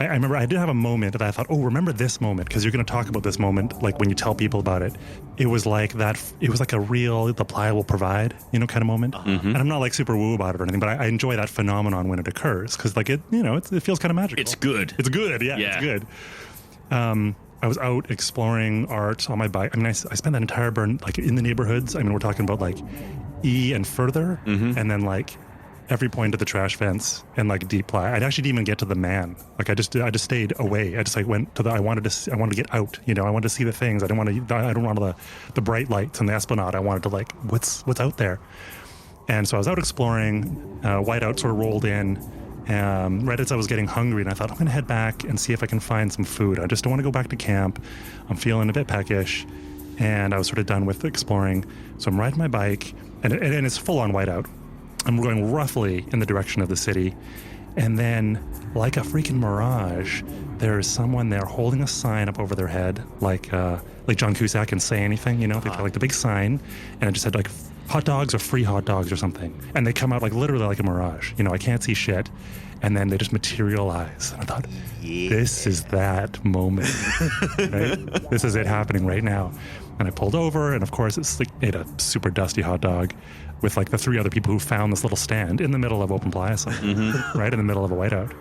I remember I did have a moment that I thought, oh, remember this moment, because you're going to talk about this moment, like when you tell people about it. It was like that. It was like a real, the playa will provide, kind of moment. Mm-hmm. And I'm not like super woo about it or anything, but I enjoy that phenomenon when it occurs, because like it feels kind of magical. It's good. It's good. Yeah, it's good. I was out exploring art on my bike. I mean, I spent that entire burn like in the neighborhoods. I mean, we're talking about like E and further, and then like every point of the trash fence and like deep playa. I actually didn't even get to the man. Like I just stayed away. I just like went to I wanted to get out. I wanted to see the things. I don't want the bright lights and the esplanade. I wanted to like what's out there. And so I was out exploring. Whiteout sort of rolled in. Right as I was getting hungry, and I thought I'm going to head back and see if I can find some food. I just don't want to go back to camp. I'm feeling a bit peckish, and I was sort of done with exploring. So I'm riding my bike, and it's full on whiteout. I'm going roughly in the direction of the city, and then, like a freaking mirage, there's someone there holding a sign up over their head, like John Cusack can say anything, They got like the big sign, and it just said like hot dogs or free hot dogs or something, and they come out like literally like a mirage. I can't see shit, and then they just materialize. And I thought, this is that moment. Right? This is it happening right now. And I pulled over, and of course, it's like ate a super dusty hot dog with like the 3 other people who found this little stand in the middle of open playa, right in the middle of a whiteout.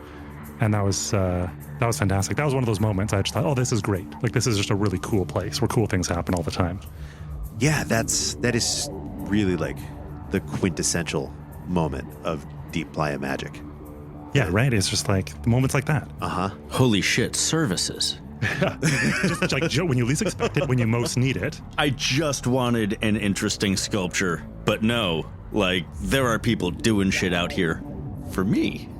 And that was fantastic. That was one of those moments I just thought, oh, this is great. Like, this is just a really cool place where cool things happen all the time. Yeah, that is really like the quintessential moment of deep playa magic. Yeah, right. It's just like moments like that. Holy shit, services. Just like when you least expect it, when you most need it. I just wanted an interesting sculpture, but no, like, there are people doing shit out here for me.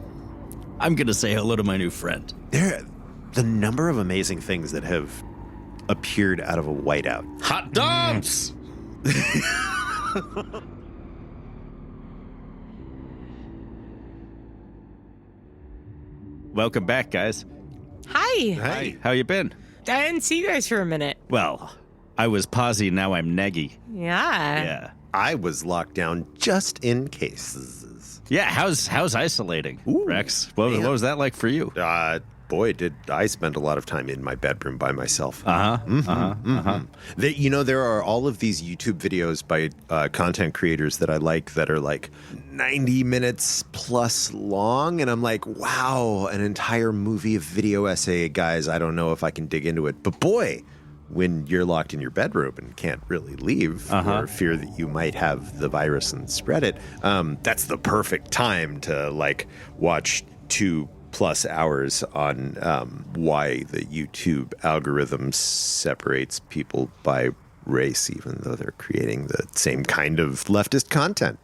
I'm gonna say hello to my new friend. The number of amazing things that have appeared out of a whiteout. Hot dogs! Welcome back, guys. Hi. How you been? I didn't see you guys for a minute. Well, I was posy, now I'm neggy. Yeah. I was locked down just in case. Yeah, how's isolating, Rex? What was that like for you? Boy, did I spend a lot of time in my bedroom by myself. There are all of these YouTube videos by content creators that I like that are like 90 minutes plus long. And I'm like, wow, an entire movie of video essay, guys. I don't know if I can dig into it. But boy, when you're locked in your bedroom and can't really leave for fear that you might have the virus and spread it, that's the perfect time to like watch 2+ hours on why the YouTube algorithm separates people by race, even though they're creating the same kind of leftist content.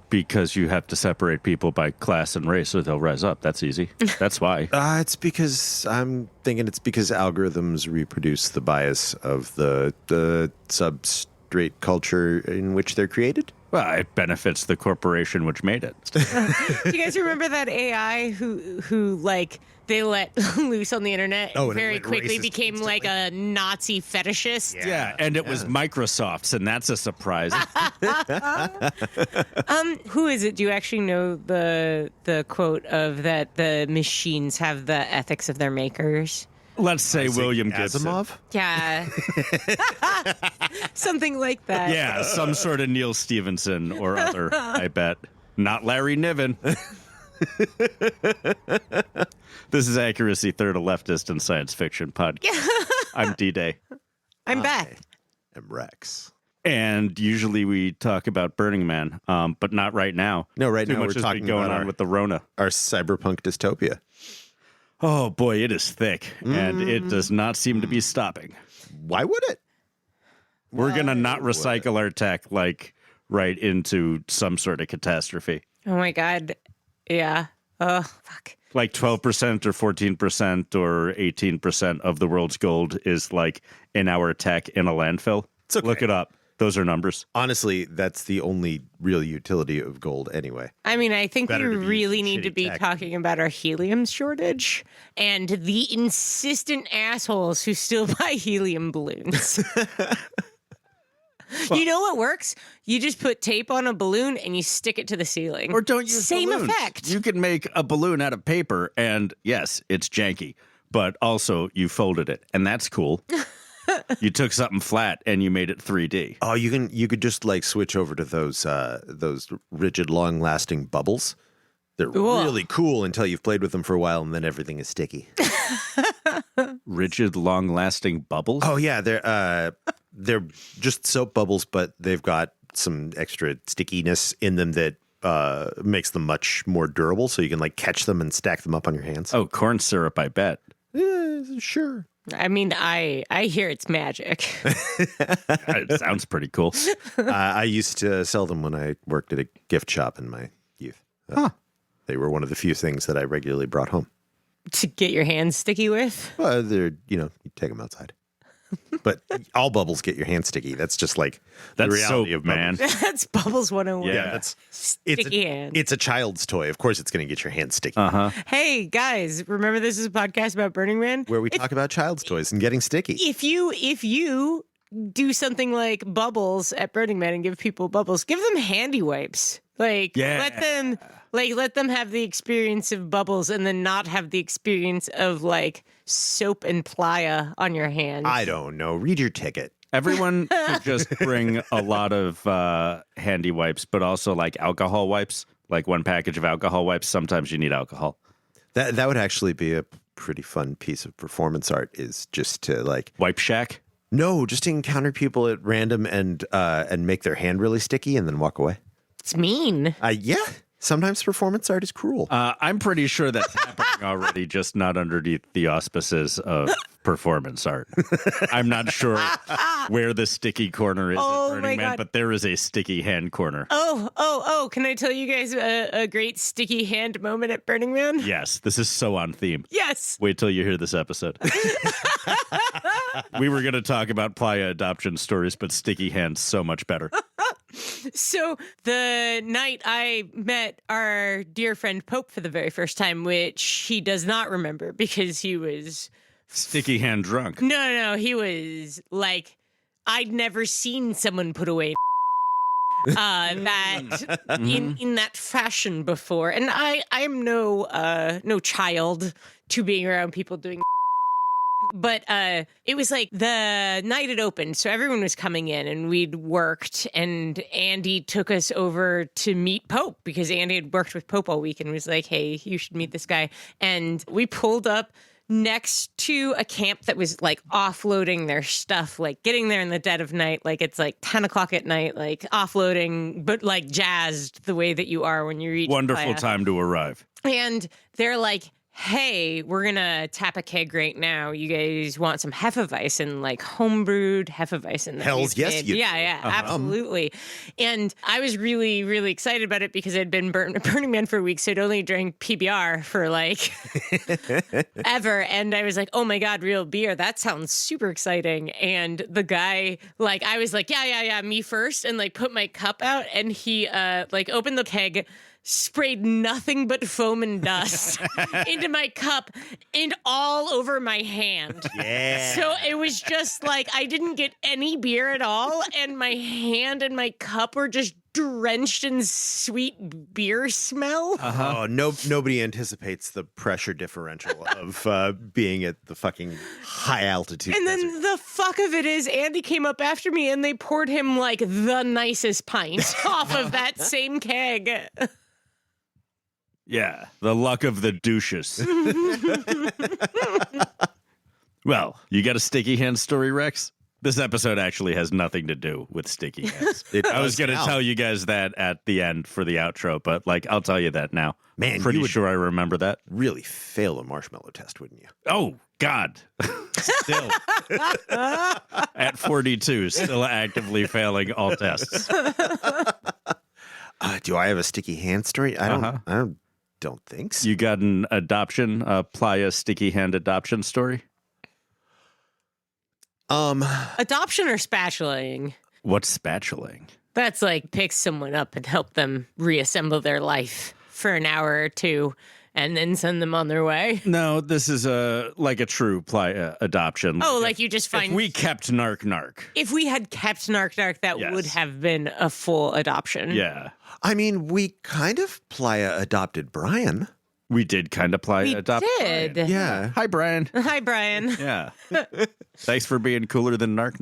Because you have to separate people by class and race or they'll rise up. That's easy. That's why. It's because algorithms reproduce the bias of the substrate culture in which they're created. Well, it benefits the corporation which made it. Do you guys remember that AI who like they let loose on the internet and very quickly became like a Nazi fetishist? Yeah, and it was Microsoft's, and that's a surprise. Who is it? Do you actually know the quote of that the machines have the ethics of their makers? Let's say William Gibson. Asimov? Yeah. Something like that. Yeah, some sort of Neil Stephenson or other, I bet. Not Larry Niven. This is Accuracy, third, a leftist and science fiction podcast. I'm D-Day. I'm back. I'm Rex. And usually we talk about Burning Man, but not right now. No, right Too now much we're has talking been going about on with the Rona. Our cyberpunk dystopia. Oh, boy, it is thick, and it does not seem to be stopping. Why would it? We're going to not recycle our tech, like, right into some sort of catastrophe. Oh, my God. Yeah. Oh, fuck. Like 12% or 14% or 18% of the world's gold is, like, in our tech in a landfill. It's okay. Look it up. Those are numbers. Honestly, that's the only real utility of gold anyway. I mean, I think we really need to be tech. talking about our helium shortage and the insistent assholes who still buy helium balloons. You know what works? You just put tape on a balloon and you stick it to the ceiling. Or don't use Same balloons. effect. You can make a balloon out of paper, and yes, it's janky, but also you folded it, and that's cool. You took something flat and you made it 3D. Oh, you could just like switch over to those rigid, long-lasting bubbles. They're really cool until you've played with them for a while, and then everything is sticky. Rigid, long-lasting bubbles? Oh yeah, they're just soap bubbles, but they've got some extra stickiness in them that makes them much more durable. So you can like catch them and stack them up on your hands. Oh, corn syrup, I bet. Sure. I mean, I hear it's magic. It sounds pretty cool. I used to sell them when I worked at a gift shop in my youth. They were one of the few things that I regularly brought home. To get your hands sticky with? Well, you take them outside. But all bubbles get your hands sticky. That's just like the reality of man. That's Bubbles 101. Yeah, Sticky hands. It's a child's toy. Of course, it's going to get your hands sticky. Hey, guys, remember this is a podcast about Burning Man? Where we talk about child's toys and getting sticky. If you do something like Bubbles at Burning Man and give people bubbles, give them handy wipes. Like, let them have the experience of bubbles and then not have the experience of like soap and playa on your hands. I don't know. Read your ticket. Everyone should just bring a lot of handy wipes, but also like alcohol wipes, like one package of alcohol wipes. Sometimes you need alcohol. That would actually be a pretty fun piece of performance art, is just to like Wipe shack? No, just to encounter people at random and make their hand really sticky and then walk away. It's mean. Yeah. Sometimes performance art is cruel. I'm pretty sure that's happening already, just not underneath the auspices of performance art. I'm not sure where the sticky corner is at Burning Man, but there is a sticky hand corner. Oh, can I tell you guys a great sticky hand moment at Burning Man? Yes, this is so on theme. Yes. Wait till you hear this episode. We were going to talk about playa adoption stories, but sticky hands so much better. So the night I met our dear friend Pope for the very first time, which he does not remember because he was sticky hand drunk. No, he was like, I'd never seen someone put away that in that fashion before, and I am no child to being around people doing. But it was like the night it opened, so everyone was coming in, and we'd worked, and Andy took us over to meet Pope because Andy had worked with Pope all week and was like, hey, you should meet this guy. And we pulled up next to a camp that was like offloading their stuff, like getting there in the dead of night, like it's like 10 o'clock at night, like offloading, but like jazzed the way that you are when you reach Wonderful time to arrive. And they're like, hey, we're going to tap a keg right now. You guys want some Hefeweizen, like homebrewed Hefeweizen? Hells yes, you do. Yeah, absolutely. And I was really, really excited about it because I'd been Burning Man for a week, so I'd only drank PBR for like ever. And I was like, oh my God, real beer. That sounds super exciting. And the guy, like, I was like, yeah, me first, and like put my cup out, and he like opened the keg, sprayed nothing but foam and dust into my cup and all over my hand. Yeah. So it was just like I didn't get any beer at all, and my hand and my cup were just drenched in sweet beer smell. Oh, nobody anticipates the pressure differential of being at the fucking high altitude. And desert. then the fuck of it is, Andy came up after me and they poured him like the nicest pint off of that same keg. Yeah, the luck of the douches. Well, you got a sticky hand story, Rex? This episode actually has nothing to do with sticky hands. I was going to tell you guys that at the end for the outro, but like I'll tell you that now. Man, pretty sure I remember that. Really fail a marshmallow test, wouldn't you? Oh, God. Still. At 42, still actively failing all tests. Do I have a sticky hand story? I don't think so. You got an adoption, playa sticky hand adoption story? Adoption or spatulaing? What's spatulaing? That's like pick someone up and help them reassemble their life for an hour or two and then send them on their way? No, this is like a true adoption. Oh, like you just find... If we kept Narc. If we had kept Narc, that Yes. would have been a full adoption. Yeah. I mean, we kind of playa adopted Brian. We did kind of We adopt did. Brian. Yeah. Hi, Brian. Hi, Brian. Yeah. Thanks for being cooler than Narc.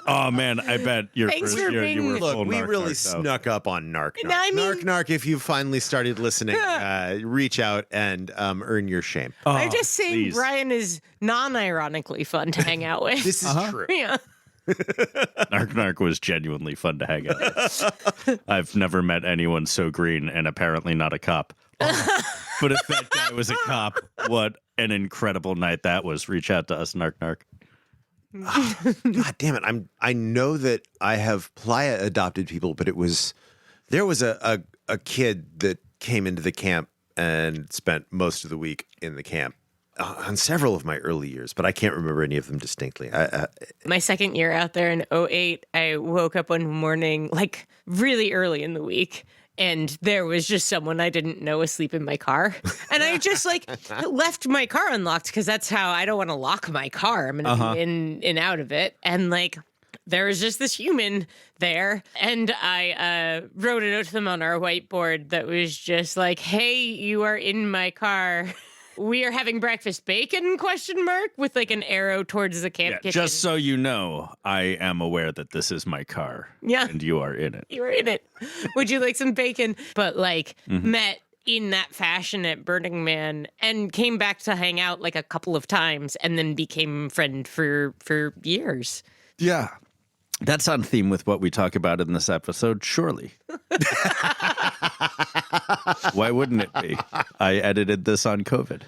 Oh, man, I bet your Thanks first for year being- you were Look, full we Narc, really though. snuck up on Narc. I mean- Narc, if you finally started listening, reach out and earn your shame. I'm just saying please. Brian is non-ironically fun to hang out with. This is true. Yeah. Narc was genuinely fun to hang out with. I've never met anyone so green and apparently not a cop. But if that guy was a cop, what an incredible night that was. Reach out to us, Narc. God damn it! I know that I have playa adopted people, but there was a kid that came into the camp and spent most of the week in the camp on several of my early years, but I can't remember any of them distinctly. My second year out there in 2008, I woke up one morning, like really early in the week, and there was just someone I didn't know asleep in my car. And I just like left my car unlocked because that's how I don't want to lock my car. I'm going to be in and out of it. And like, there was just this human there. And I wrote a note to them on our whiteboard that was just like, hey, you are in my car. We are having breakfast bacon, ? With like an arrow towards the camp kitchen. Just so you know, I am aware that this is my car. Yeah. And you are in it. You were in it. Would you like some bacon? But like met in that fashion at Burning Man and came back to hang out like a couple of times and then became friend for years. Yeah. That's on theme with what we talk about in this episode, surely. Why wouldn't it be? I edited this on COVID.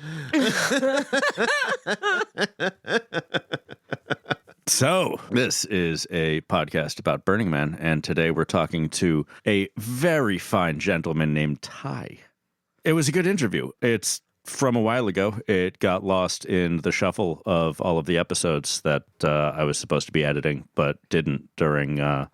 So, this is a podcast about Burning Man, and today we're talking to a very fine gentleman named Ty. It was a good interview. It's from a while ago. It got lost in the shuffle of all of the episodes that I was supposed to be editing, but didn't during our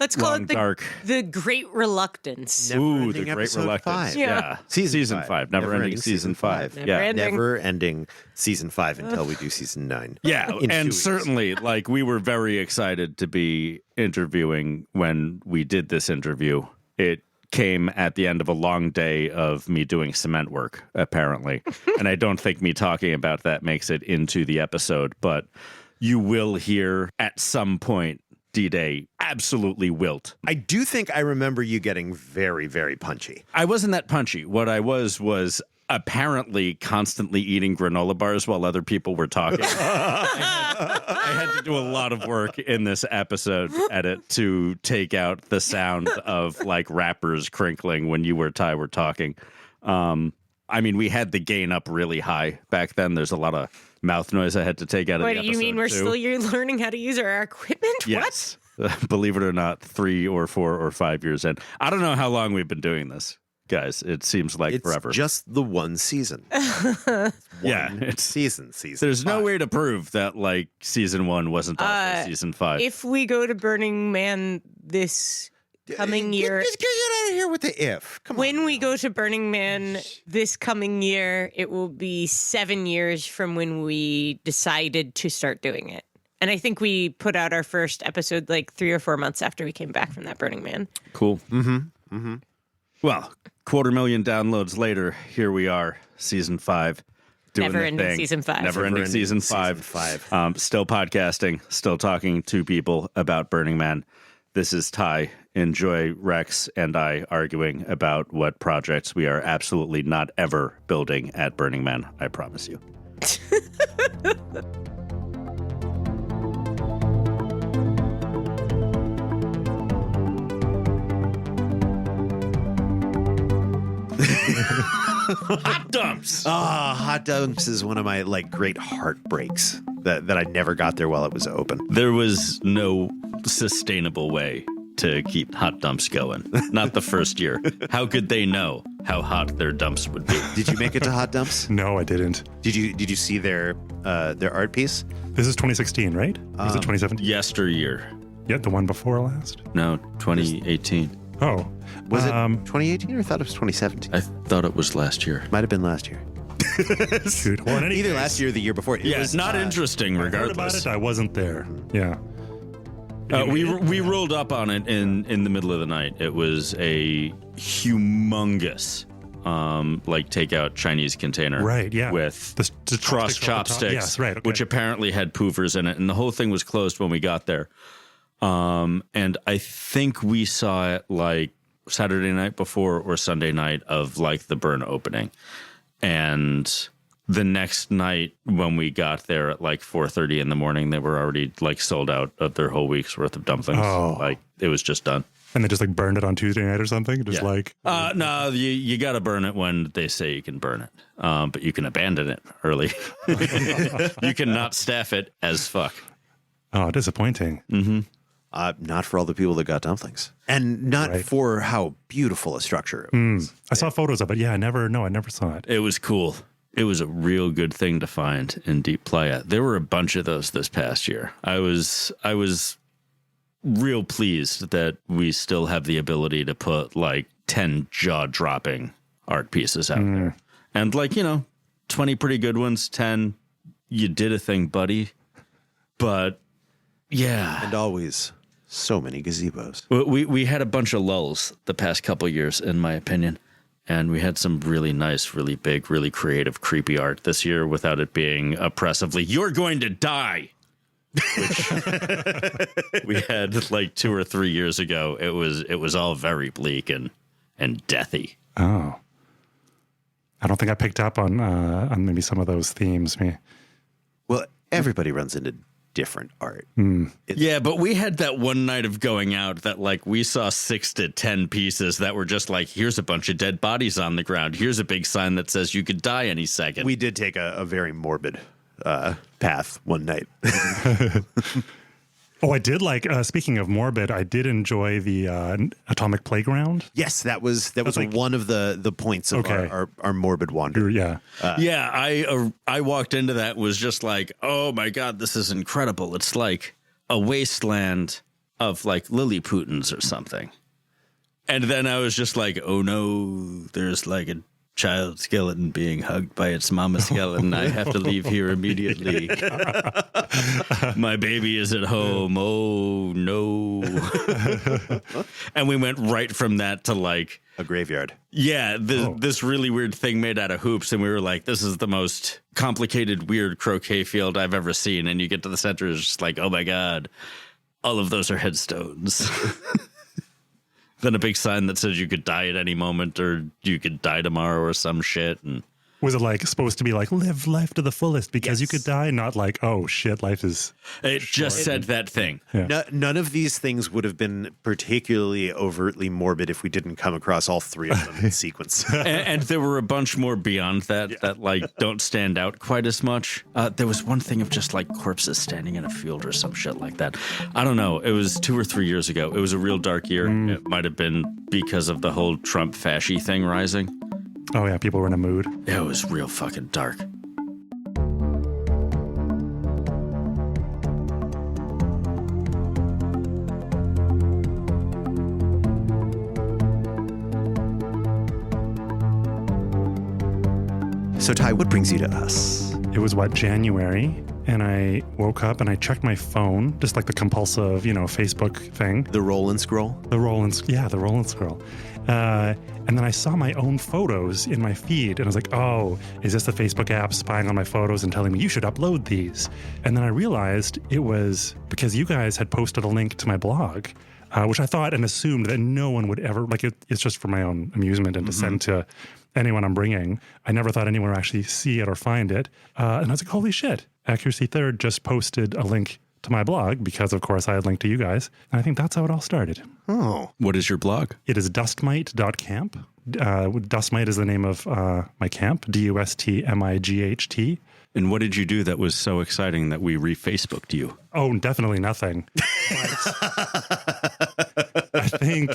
Let's call long, it dark. the Great Reluctance. Ooh, the Never-ending Great episode Reluctance. 5. Yeah. Season 5. Never-ending season 5. Never Yeah. ending. Never ending season 5 until we do season 9. Yeah, In 2 and weeks. certainly, like, we were very excited to be interviewing when we did this interview. It came at the end of a long day of me doing cement work, apparently. And I don't think me talking about that makes it into the episode, but you will hear at some point D-Day absolutely wilt. I do think I remember you getting very, very punchy. I wasn't that punchy. What I was apparently constantly eating granola bars while other people were talking. I had to do a lot of work in this episode edit to take out the sound of like wrappers crinkling when you or Ty were talking. I mean, we had the gain up really high back then. There's a lot of mouth noise I had to take out of the What episode. do you mean we're too. still learning how to use our equipment? Yes. Believe it or not, 3 or 4 or 5 years in. I don't know how long we've been doing this, guys. It seems like It's forever. just the one season. Yeah, it's season. There's no 5. way to prove that like season 1 wasn't also season 5. If we go to Burning Man this coming year, Just get out of here with the if. Come on. when we go to Burning Man this coming year, it will be 7 years from when we decided to start doing it. And I think we put out our first episode like 3 or 4 months after we came back from that Burning Man. Cool. Well, 250,000 downloads later, here we are, season 5. Doing Never the ending thing. season 5. Never ending season 5. Still podcasting, still talking to people about Burning Man. This is Ty. Enjoy Rex and I arguing about what projects we are absolutely not ever building at Burning Man. I promise you. Hot dumps. Hot dumps is one of my like great heartbreaks that I never got there while it was open. There was no sustainable way to keep hot dumps going. Not the first year. How could they know how hot their dumps would be? Did you make it to hot dumps? No, I didn't. Did you see their art piece? This is 2016, right? Or was it 2017? Yesteryear. Yeah, the one before last. No, 2018. Oh. Was it 2018 or I thought it was 2017? I thought it was last year. Might have been last year. Shoot. Well, in any Either case, last year or the year before. Yeah, it's not interesting I heard about regardless. it. I wasn't there. Yeah. We rolled up on it in the middle of the night. It was a humongous like takeout Chinese container. Right, yeah. With the cross chopsticks on the top. chopsticks. Yes, right, okay. Which apparently had poofers in it. And the whole thing was closed when we got there. And I think we saw it like Saturday night before or Sunday night of like the burn opening. And the next night when we got there at like 4:30 in the morning, they were already like sold out of their whole week's worth of dumplings. Oh. Like it was just done. And they just like burned it on Tuesday night or something? Just like... No, you got to burn it when they say you can burn it. But you can abandon it early. You cannot staff it as fuck. Oh, disappointing. Mm-hmm. Not for all the people that got dumplings. And not for how beautiful a structure it was. I saw photos of it. Yeah, I never saw it. It was cool. It was a real good thing to find in Deep Playa. There were a bunch of those this past year. I was real pleased that we still have the ability to put like 10 jaw-dropping art pieces out there. And like, 20 pretty good ones, 10, you did a thing, buddy. But yeah. And always so many gazebos. We had a bunch of lulls the past couple years, in my opinion. And we had some really nice, really big, really creative, creepy art this year without it being oppressively, you're going to die. Which we had like 2 or 3 years ago. It was all very bleak and deathy. Oh. I don't think I picked up on maybe some of those themes. Well, everybody runs into different art. Yeah, but we had that one night of going out that like we saw 6 to 10 pieces that were just like, here's a bunch of dead bodies on the ground. Here's a big sign that says you could die any second. We did take a very morbid path one night. Oh, I did like, speaking of morbid, I did enjoy the Atomic Playground. Yes, that was like, one of the points of our morbid wander. Yeah. I walked into that was just like, oh my God, this is incredible. It's like a wasteland of like Lilliputans or something. And then I was just like, oh no, there's like a child skeleton being hugged by its mama skeleton. I have to leave here immediately. My baby is at home. Oh no. And we went right from that to like a graveyard. Yeah, this really weird thing made out of hoops, and we were like, this is the most complicated, weird croquet field I've ever seen. And you get to the center, it's just like, oh my God, all of those are headstones. Then a big sign that says you could die at any moment or you could die tomorrow or some shit. And was it like supposed to be like live life to the fullest because you could die? Not like, oh shit, life is. It just said that thing. Yeah. None of these things would have been particularly overtly morbid if we didn't come across all three of them in sequence. And there were a bunch more beyond that that like don't stand out quite as much. There was one thing of just like corpses standing in a field or some shit like that. I don't know. It was 2 or 3 years ago. It was a real dark year. It might have been because of the whole Trump fasci thing rising. Oh, yeah, people were in a mood. It was real fucking dark. So, Ty, what brings you to us? It was, January? And I woke up and I checked my phone, just like the compulsive, Facebook thing. The roll and scroll? The roll and scroll. And then I saw my own photos in my feed, and I was like, oh, is this the Facebook app spying on my photos and telling me you should upload these? And then I realized it was because you guys had posted a link to my blog, which I thought and assumed that no one would ever, it's just for my own amusement and to send to anyone I'm bringing. I never thought anyone would actually see it or find it. And I was like, holy shit, Accuracy Third just posted a link to my blog because, of course, I had linked to you guys. And I think that's how it all started. Oh. What is your blog? It is dustmite.camp. Dustmite is the name of my camp, DUSTMIGHT. And what did you do that was so exciting that we re-Facebooked you? Oh, definitely nothing. I think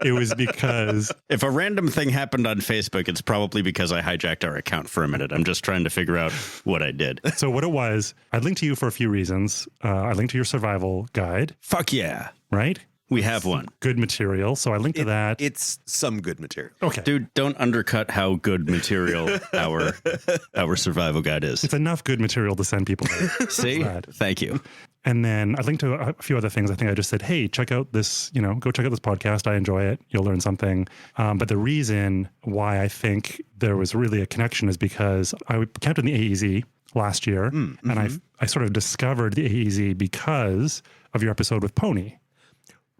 it was because... If a random thing happened on Facebook, it's probably because I hijacked our account for a minute. I'm just trying to figure out what I did. So what it was, I linked to you for a few reasons. I linked to your survival guide. Fuck yeah. Right? We have one. Good material. So I linked to that. It's some good material. Okay. Dude, don't undercut how good material our survival guide is. It's enough good material to send people there. See? Thank you. And then I linked to a few other things. I think I just said, hey, check out this, go check out this podcast. I enjoy it. You'll learn something. But the reason why I think there was really a connection is because I camped in the AEZ last year. And I sort of discovered the AEZ because of your episode with Poni.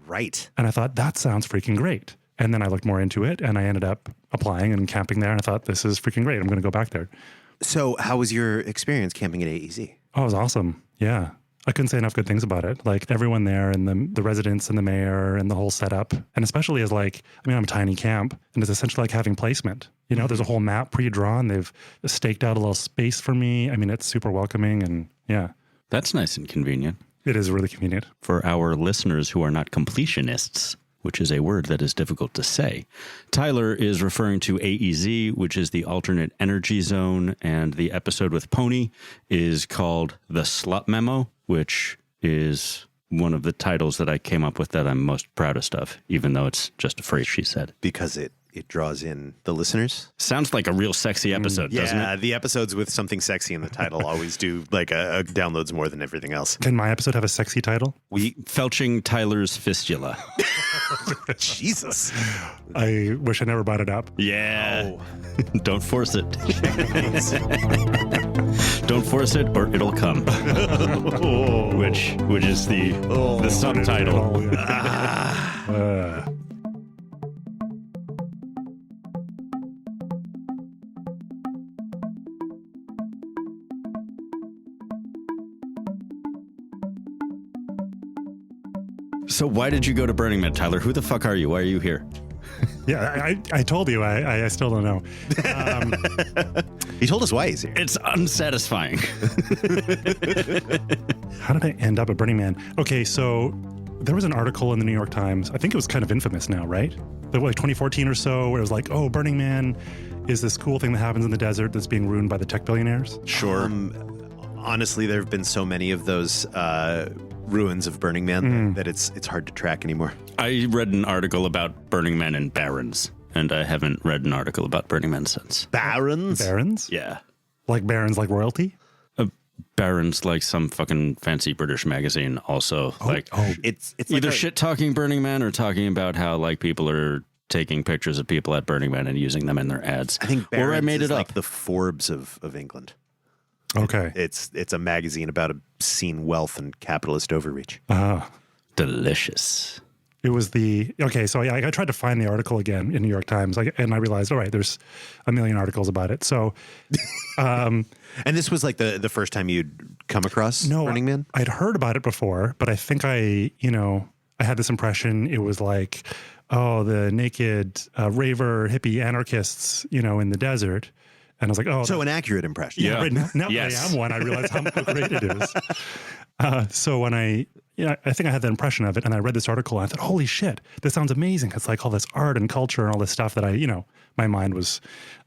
Right. And I thought, that sounds freaking great. And then I looked more into it and I ended up applying and camping there. And I thought, this is freaking great. I'm going to go back there. So how was your experience camping at AEZ? Oh, it was awesome. Yeah. I couldn't say enough good things about it. Like everyone there and the residents and the mayor and the whole setup. And especially as I'm a tiny camp and it's essentially like having placement. There's a whole map pre-drawn. They've staked out a little space for me. I mean, it's super welcoming and yeah. That's nice and convenient. It is really convenient. For our listeners who are not completionists, which is a word that is difficult to say, Tyler is referring to AEZ, which is the alternate energy zone, and the episode with Poni is called The Slut Memo, which is one of the titles that I came up with that I'm most proudest of, even though it's just a phrase she said. Because it draws in the listeners. Sounds like a real sexy episode, doesn't it? Yeah, the episodes with something sexy in the title always do a downloads more than everything else. Can my episode have a sexy title? Felching Tyler's Fistula. Jesus. I wish I never brought it up. Yeah. Oh. Don't force it. Don't force it or it'll come. which is the subtitle. So why did you go to Burning Man, Tyler? Who the fuck are you? Why are you here? Yeah, I told you. I still don't know. He told us why he's here. It's unsatisfying. How did I end up at Burning Man? Okay, so there was an article in the New York Times. I think it was kind of infamous now, right? But like 2014 or so, where it was like, oh, Burning Man is this cool thing that happens in the desert that's being ruined by the tech billionaires. Sure. Honestly, there have been so many of those ruins of Burning Man that it's hard to track anymore. I read an article about Burning Man in Barons, and I haven't read an article about Burning Man since. Barons? Barons? Yeah. Like barons, like royalty? Barons, like some fucking fancy British magazine, also. It's either shit-talking Burning Man or talking about how like people are taking pictures of people at Burning Man and using them in their ads. I think Barons or I made is it like up. the Forbes of England. Okay. It's a magazine about obscene wealth and capitalist overreach. Delicious. It was so I tried to find the article again in New York Times, and I realized, all right, there's a million articles about it. So, and this was like the first time you'd come across Burning Man? I'd heard about it before, but I think I had this impression it was like, oh, the naked raver hippie anarchists, in the desert. And I was like, oh. So an accurate impression. Yeah. Right now that I am one, I realize how great it is. So when I think I had that impression of it, and I read this article, and I thought, holy shit, this sounds amazing. It's like all this art and culture and all this stuff that my mind was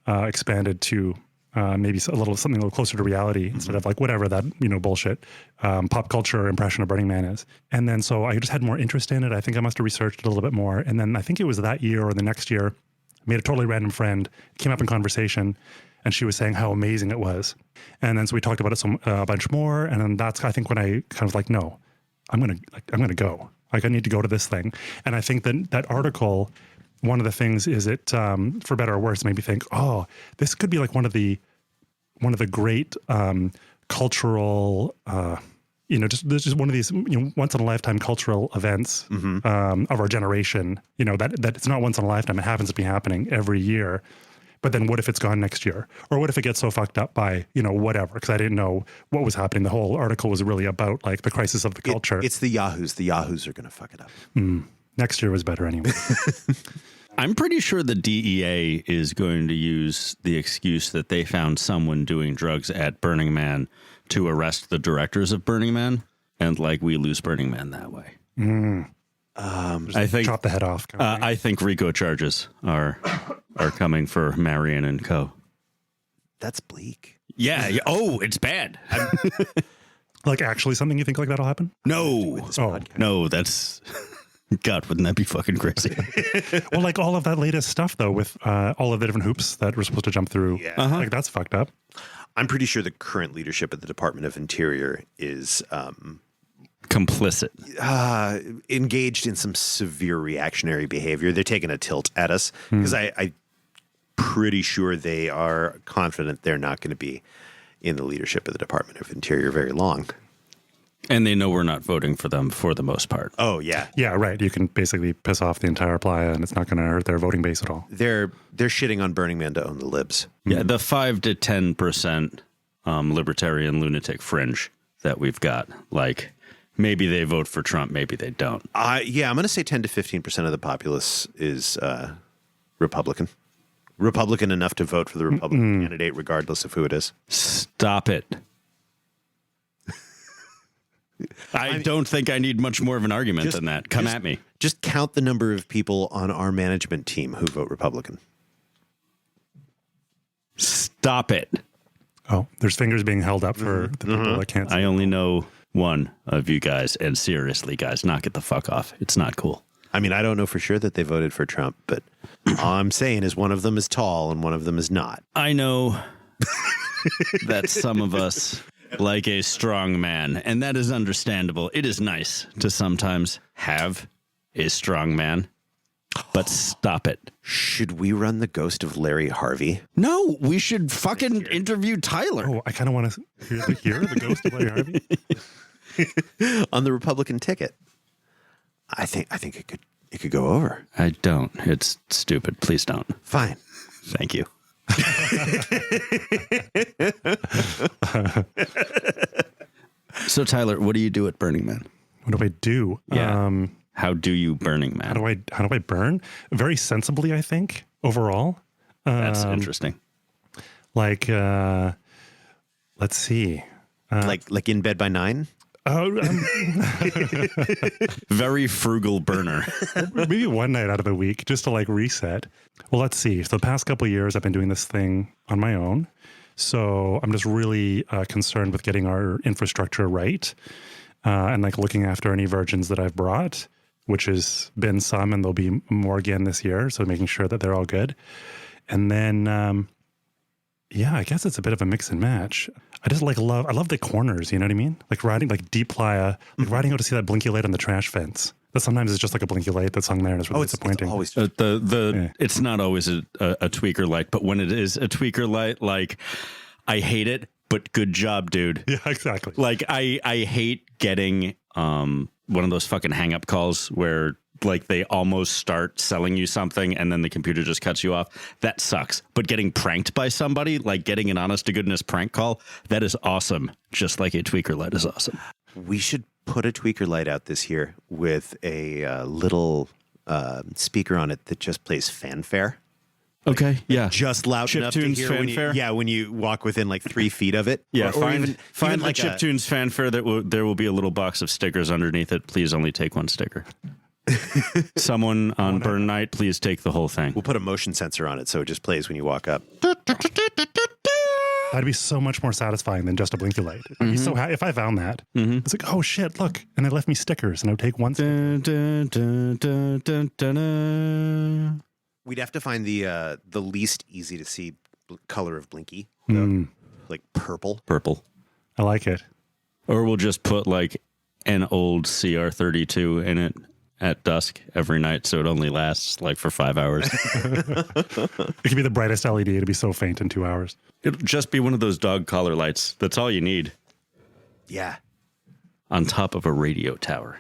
expanded to maybe something a little closer to reality instead of like whatever that, bullshit pop culture impression of Burning Man is. And then so I just had more interest in it. I think I must have researched it a little bit more. And then I think it was that year or the next year, I made a totally random friend, came up in conversation, and she was saying how amazing it was. And then so we talked about it a bunch more. And then that's, I think, when I kind of like, no, I'm going to go. Like, I need to go to this thing. And I think that article, one of the things is it, for better or worse, made me think, oh, this could be like one of the great cultural, just one of these once in a lifetime cultural events of our generation. That it's not once in a lifetime; it happens to be happening every year. But then what if it's gone next year? Or what if it gets so fucked up by, whatever? Because I didn't know what was happening. The whole article was really about like the crisis of the culture. It's the Yahoos. The Yahoos are going to fuck it up. Next year was better anyway. I'm pretty sure the DEA is going to use the excuse that they found someone doing drugs at Burning Man to arrest the directors of Burning Man. And like we lose Burning Man that way. I think chop the head off. I think RICO charges are coming for Marion and Co. That's bleak. Yeah. Oh, it's bad. Like actually something you think like that'll happen? No. Oh, no, that's God, wouldn't that be fucking crazy? Well, like all of that latest stuff, though, with all of the different hoops that we're supposed to jump through. Yeah. Like, that's fucked up. I'm pretty sure the current leadership at the Department of Interior is complicit, engaged in some severe reactionary behavior. They're taking a tilt at us because I'm pretty sure they are confident they're not going to be in the leadership of the Department of Interior very long. and they know we're not voting for them for the most part. Oh, yeah. Yeah, right. You can basically piss off the entire playa, and it's not going to hurt their voting base at all. They're shitting on Burning Man to own the libs. Yeah, the 5 to 10% libertarian lunatic fringe that we've got, like, maybe they vote for Trump, maybe they don't. Yeah, I'm going to say 10 to 15% of the populace is Republican. Republican enough to vote for the Republican candidate, regardless of who it is. Stop it. I don't think I need much more of an argument than that. Come at me. Just count the number of people on our management team who vote Republican. Stop it. Oh, there's fingers being held up for the people that can't see. I only know one of you guys, and seriously, guys, knock it the fuck off. It's not cool. I mean, I don't know for sure that they voted for Trump, but all I'm saying is one of them is tall and one of them is not. I know that some of us like a strong man, and that is understandable. It is nice to sometimes have a strong man, but stop it. Should we run the ghost of Larry Harvey? No, we should fucking interview Tyler. Oh, I kind of want to hear the ghost of Larry Harvey. On the Republican ticket. I think it could go over. I don't. It's stupid. Please don't. Fine. Thank you. So, Tyler, what do you do at Burning Man? What do I do? Yeah. How do you Burning Man? How do I burn? Very sensibly, I think, overall. That's interesting. Like, let's see. Like in bed by 9? Oh, Very frugal burner. maybe one night out of the week just to like reset. Well, let's see. For the past couple of years, I've been doing this thing on my own. So I'm just really concerned with getting our infrastructure right and like looking after any virgins that I've brought, which has been some, and there'll be more again this year. So making sure that they're all good. And then, yeah, I guess it's a bit of a mix and match. I love the corners, you know what I mean? Like riding, like deep playa, like riding out to see that blinky light on the trash fence. That sometimes it's just like a blinky light that's hung there and it's really disappointing. It's always It's not always a tweaker light, but when it is a tweaker light, like, I hate it, but good job, dude. Yeah, exactly. Like, I hate getting one of those fucking hang-up calls where, like, they almost start selling you something and then the computer just cuts you off. That sucks. But getting pranked by somebody, like getting an honest-to-goodness prank call, that is awesome. Just like a tweaker light is awesome. We should put a tweaker light out this year with a little speaker on it that just plays fanfare. Okay, yeah. Just loud enough to Chiptunes hear when you walk within like 3 feet of it. Yeah, or find even like Chiptunes fanfare there will be a little box of stickers underneath it. Please only take one sticker. Someone on burn night, please take the whole thing. We'll put a motion sensor on it so it just plays when you walk up. That'd be so much more satisfying than just a blinky light. I'd be so happy if I found that. It's like, oh shit, look. And they left me stickers and I would take one sticker. We'd have to find the least easy to see color of blinky. Like purple. Purple. I like it. Or we'll just put like an old CR32 in it at dusk every night, so it only lasts like for 5 hours. It could be the brightest LED. It'd be so faint in 2 hours. It'll just be one of those dog collar lights. That's all you need. Yeah. On top of a radio tower.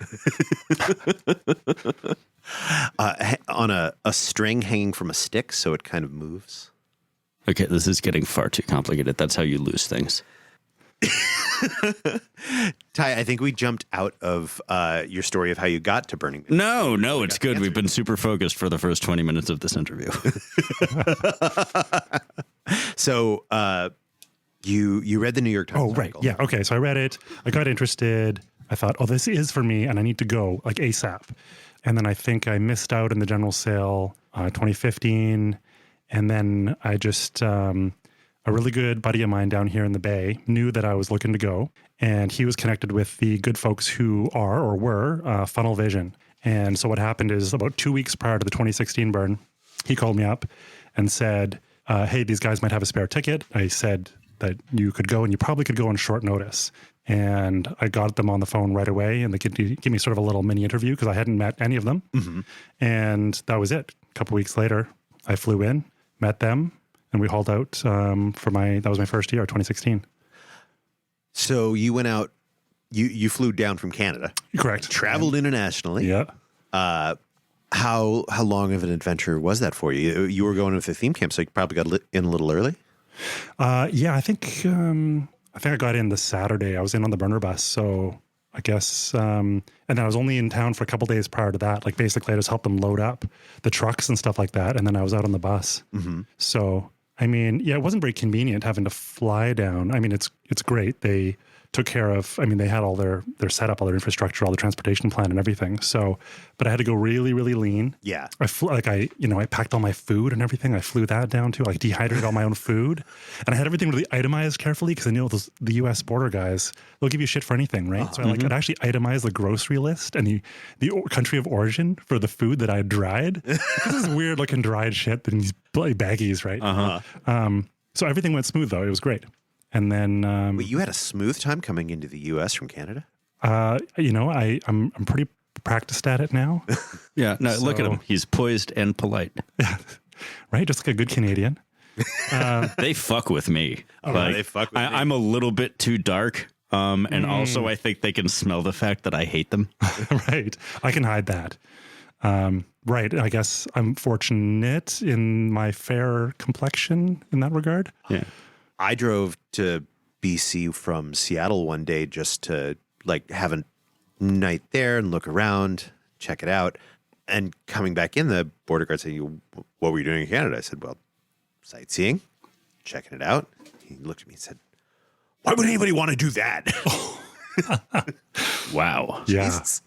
On a string hanging from a stick, so it kind of moves. Okay, this is getting far too complicated. That's how you lose things. Ty, I think we jumped out of your story of how you got to Burning Man. No, it's good. We've been super focused for the first 20 minutes of this interview. So you read the New York Times Oh, right. article. Yeah. Okay. So I read it. I got interested. I thought, oh, this is for me and I need to go like ASAP. And then I think I missed out in the general sale 2015. And then I just... a really good buddy of mine down here in the Bay knew that I was looking to go, and he was connected with the good folks who are or were Funnel Vision. And so what happened is about 2 weeks prior to the 2016 burn, he called me up and said, hey, these guys might have a spare ticket. I said that you could go and you probably could go on short notice. And I got them on the phone right away and they could give me sort of a little mini interview because I hadn't met any of them. Mm-hmm. And that was it. A couple weeks later, I flew in, met them, and we hauled out that was my first year, 2016. So you went out, you flew down from Canada. Correct. Traveled internationally. Yeah. How long of an adventure was that for you? You were going with the theme camp, so you probably got in a little early. Yeah, I think I got in the Saturday. I was in on the burner bus, so I guess, and then I was only in town for a couple days prior to that. Like basically, I just helped them load up the trucks and stuff like that, and then I was out on the bus. Mm-hmm. So I mean, yeah, it wasn't very convenient having to fly down. I mean, it's great. They took care of, I mean, they had all their setup, all their infrastructure, all the transportation plan and everything. So, but I had to go really, really lean. Yeah. I packed all my food and everything. I flew that down too. I dehydrated all my own food. And I had everything really itemized carefully because I knew the US border guys, they'll give you shit for anything, right? So I'd actually itemize the grocery list and the country of origin for the food that I had dried. This is weird looking dried shit in these bloody baggies, right? So everything went smooth though. It was great. And then, wait, you had a smooth time coming into the U.S. from Canada? I'm pretty practiced at it now. Yeah, no, look at him. He's poised and polite. Right? Just like a good Canadian. They fuck with me. They fuck with me. I'm a little bit too dark. And also I think they can smell the fact that I hate them. Right. I can hide that. Right. I guess I'm fortunate in my fair complexion in that regard. Yeah. I drove to BC from Seattle one day just to have a night there and look around, check it out. And coming back in, the border guard said, what were you doing in Canada? I said, well, sightseeing, checking it out. He looked at me and said, why would anybody want to do that? Wow. Yeah. Jesus.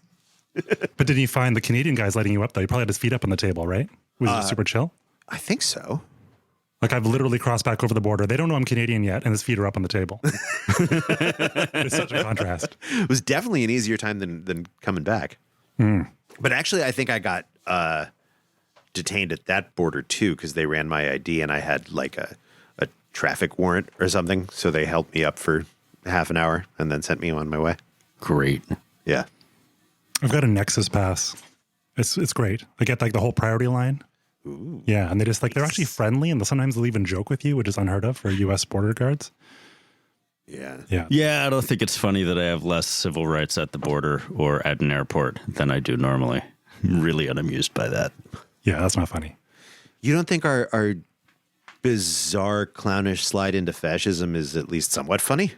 But did you find the Canadian guys letting you up though? You probably had his feet up on the table, right? Was it super chill? I think so. Like I've literally crossed back over the border. They don't know I'm Canadian yet, and his feet are up on the table. It's such a contrast. It was definitely an easier time than coming back. But actually, I think I got detained at that border too because they ran my ID and I had a traffic warrant or something. So they held me up for half an hour and then sent me on my way. Great. Yeah. I've got a Nexus pass. It's great. I get the whole priority line. Ooh. Yeah, and they're actually friendly, and sometimes they'll even joke with you, which is unheard of for U.S. border guards. Yeah. I don't think it's funny that I have less civil rights at the border or at an airport than I do normally. I'm really unamused by that. Yeah, that's not funny. You don't think our bizarre, clownish slide into fascism is at least somewhat funny?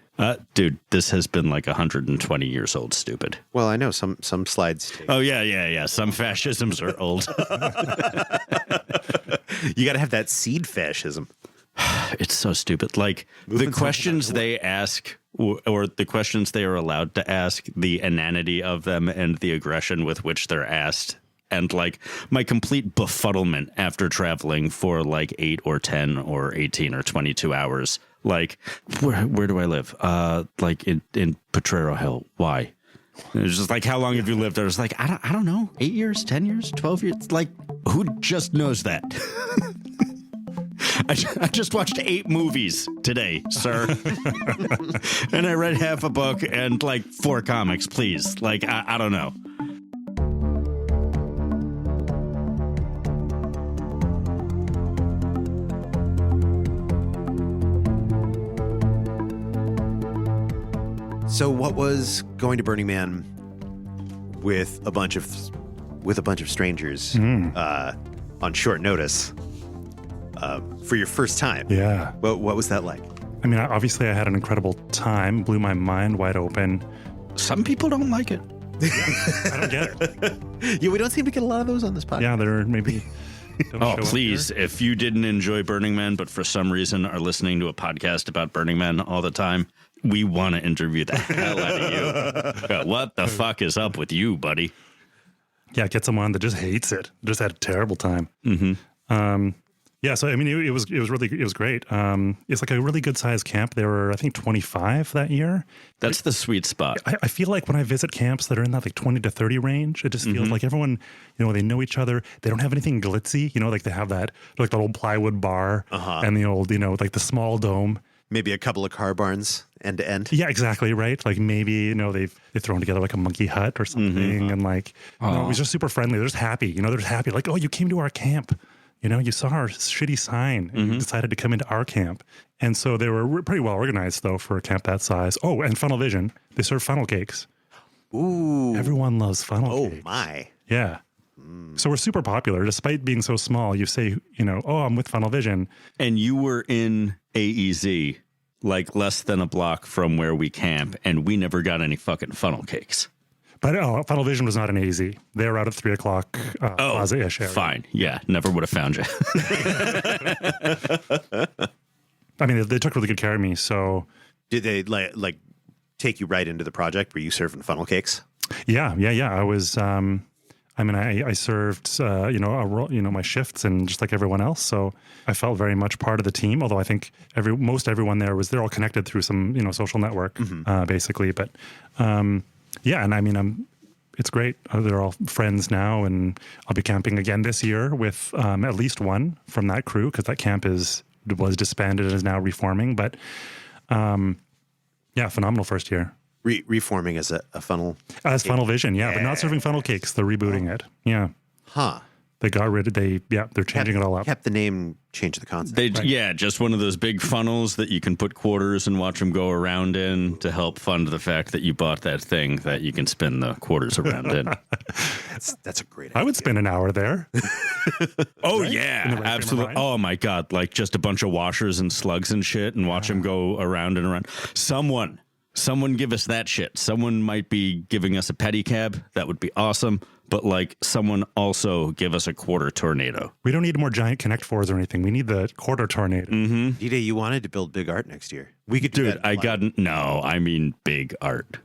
Dude, this has been 120 years old, stupid. Well, I know some slides take. Oh, yeah. Some fascisms are old. You got to have that seed fascism. It's so stupid. The questions they ask or the questions they are allowed to ask, the inanity of them and the aggression with which they're asked. And my complete befuddlement after traveling for 8 or 10 or 18 or 22 hours. Where do I live? In Potrero Hill. Why? It was just how long have you lived there? I was I don't know. 8 years, 10 years, 12 years. Who just knows that? I just watched 8 movies today, sir. And I read half a book and 4 comics, please. I don't know. So what was going to Burning Man with a bunch of strangers on short notice for your first time? Yeah. What was that like? I mean, obviously I had an incredible time, blew my mind wide open. Some people don't like it. I don't get it. Yeah, we don't seem to get a lot of those on this podcast. Yeah, they're maybe... Oh, please, if you didn't enjoy Burning Man, but for some reason are listening to a podcast about Burning Man all the time, we want to interview the hell out of you. What the fuck is up with you, buddy? Yeah, get someone that just hates it. Just had a terrible time. Mm-hmm. Yeah, so I mean, it was great. It's like a really good sized camp. There were, I think, 25 that year. That's the sweet spot. I feel like when I visit camps that are in that like 20 to 30 range, it just feels like everyone, they know each other. They don't have anything glitzy, like they have that old plywood bar and the old, like the small dome. Maybe a couple of car barns end to end. Yeah, exactly. Right. Like maybe, they've thrown together like a monkey hut or something. And like, it was just super friendly. They're just happy, they're just happy. Like, oh, you came to our camp. You saw our shitty sign and you decided to come into our camp. And so they were pretty well organized, though, for a camp that size. Oh, and Funnel Vision. They serve funnel cakes. Ooh. Everyone loves funnel cakes. Oh, my. Yeah. So we're super popular. Despite being so small, you say, oh, I'm with Funnel Vision. And you were in AEZ, like less than a block from where we camp, and we never got any fucking funnel cakes. But Funnel Vision was not an AZ. They were out at 3 o'clock Plaza-ish area. Fine. Yeah, never would have found you. I mean, they took really good care of me, so... Did they, like take you right into the project? Were you serving funnel cakes? Yeah. I was... I served, my shifts and just like everyone else. So I felt very much part of the team, although I think most everyone there they're all connected through some, social network, basically. But... yeah, and I mean, it's great. They're all friends now, and I'll be camping again this year with at least one from that crew because that camp was disbanded and is now reforming. But yeah, phenomenal first year. Reforming as a funnel? As Funnel Vision, yeah, but not serving funnel cakes. They're rebooting it. Yeah. Huh. They got rid of they're changing it all up. Kept the name, changed the concept. Yeah, just one of those big funnels that you can put quarters and watch them go around in to help fund the fact that you bought that thing that you can spin the quarters around in. That's a great idea. I would spend an hour there. Oh, right? yeah, absolutely. Oh, my God. Like just a bunch of washers and slugs and shit and watch them go around and around. Someone give us that shit. Someone might be giving us a pedicab. That would be awesome. But like someone also give us a quarter tornado. We don't need more giant Connect 4s or anything. We need the quarter tornado. D-Day, you wanted to build big art next year. We could do Dude, I mean big art.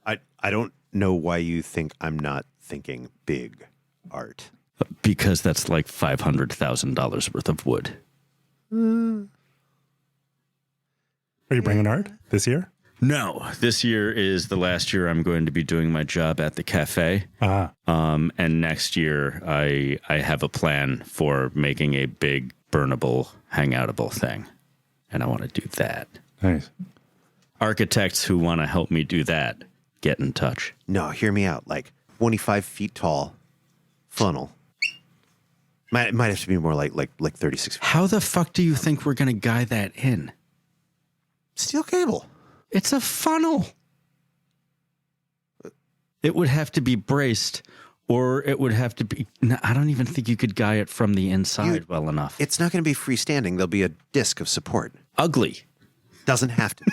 I don't know why you think I'm not thinking big art. Because that's like $500,000 worth of wood. Are you bringing art this year? No, this year is the last year I'm going to be doing my job at the cafe. And next year I have a plan for making a big burnable, hangoutable thing. And I want to do that. Nice. Architects who want to help me do that, get in touch. No, hear me out. Like 25 feet tall funnel. Might have to be more like 36 feet. How the fuck do you think we're going to guy that in? Steel cable. It's a funnel. It would have to be braced, or it would have to be... No, I don't even think you could guy it from the inside well enough. It's not going to be freestanding. There'll be a disc of support. Ugly. Doesn't have to.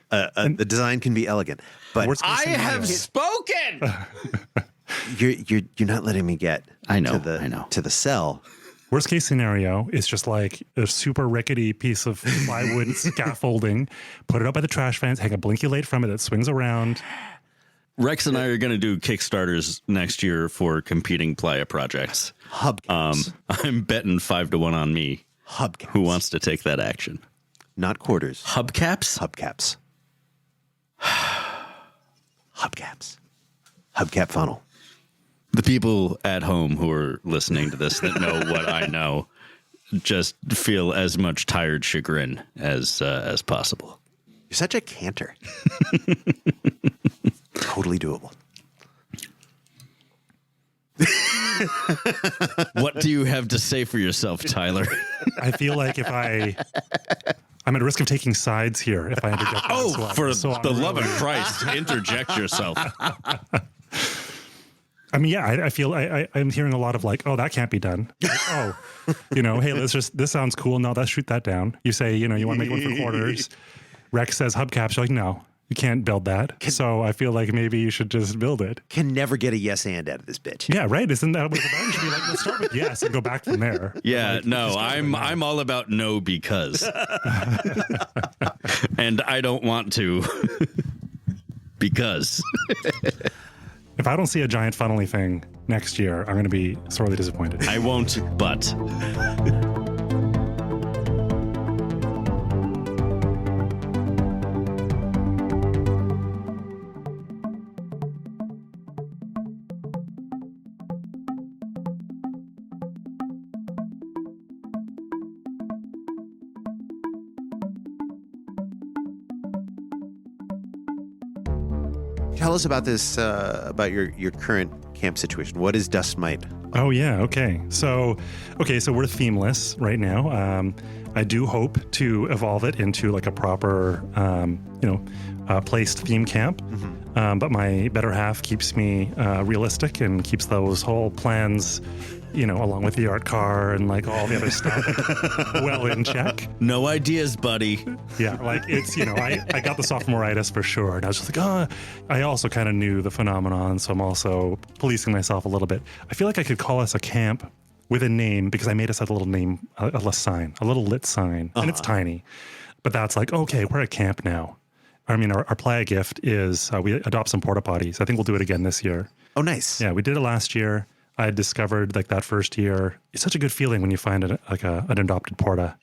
The design can be elegant, but I have spoken. You're not letting me get I know to the cell. Worst case scenario is just like a super rickety piece of plywood scaffolding, put it up by the trash fence, hang a blinky light from it that swings around. Rex and I are going to do Kickstarters next year for competing playa projects. Hubcaps. I'm betting 5-1 on me. Hubcaps. Who wants to take that action? Not quarters. Hubcaps? Hubcaps. Hubcaps. Hubcap funnel. The people at home who are listening to this that know what I know just feel as much tired chagrin as possible. You're such a canter. Totally doable. What do you have to say for yourself, Tyler? I feel like if I'm at risk of taking sides here if I interject. For the love of Christ, interject yourself. I mean, yeah, I feel I'm hearing a lot of like, oh, that can't be done. Like, hey, this sounds cool. No, let's shoot that down. You say, you want to make one for quarters. Rex says hubcaps. You're like, no, you can't build that. So I feel like maybe you should just build it. Can never get a yes and out of this bitch. Yeah, right. Isn't that what it's about? You should be like, let's start with yes and go back from there. Yeah, like, no, I'm all about no because. And I don't want to because. If I don't see a giant funnely thing next year, I'm going to be sorely disappointed. I won't, but... Tell us about this, about your current camp situation. What is Dust Mite? Oh, yeah. Okay. So we're themeless right now. I do hope to evolve it into like a proper, placed theme camp. Mm-hmm. But my better half keeps me realistic and keeps those whole plans, along with the art car and like all the other stuff well in check. No ideas, buddy. Yeah, like it's, I got the sophomore-itis for sure. And I was just like, I also kind of knew the phenomenon. So I'm also policing myself a little bit. I feel like I could call us a camp with a name because I made us a little name, a little lit sign. And it's tiny. But that's like, okay, we're at camp now. I mean, our playa gift is we adopt some porta potties. I think we'll do it again this year. Oh, nice. Yeah, we did it last year. I discovered like that first year, it's such a good feeling when you find an adopted porta,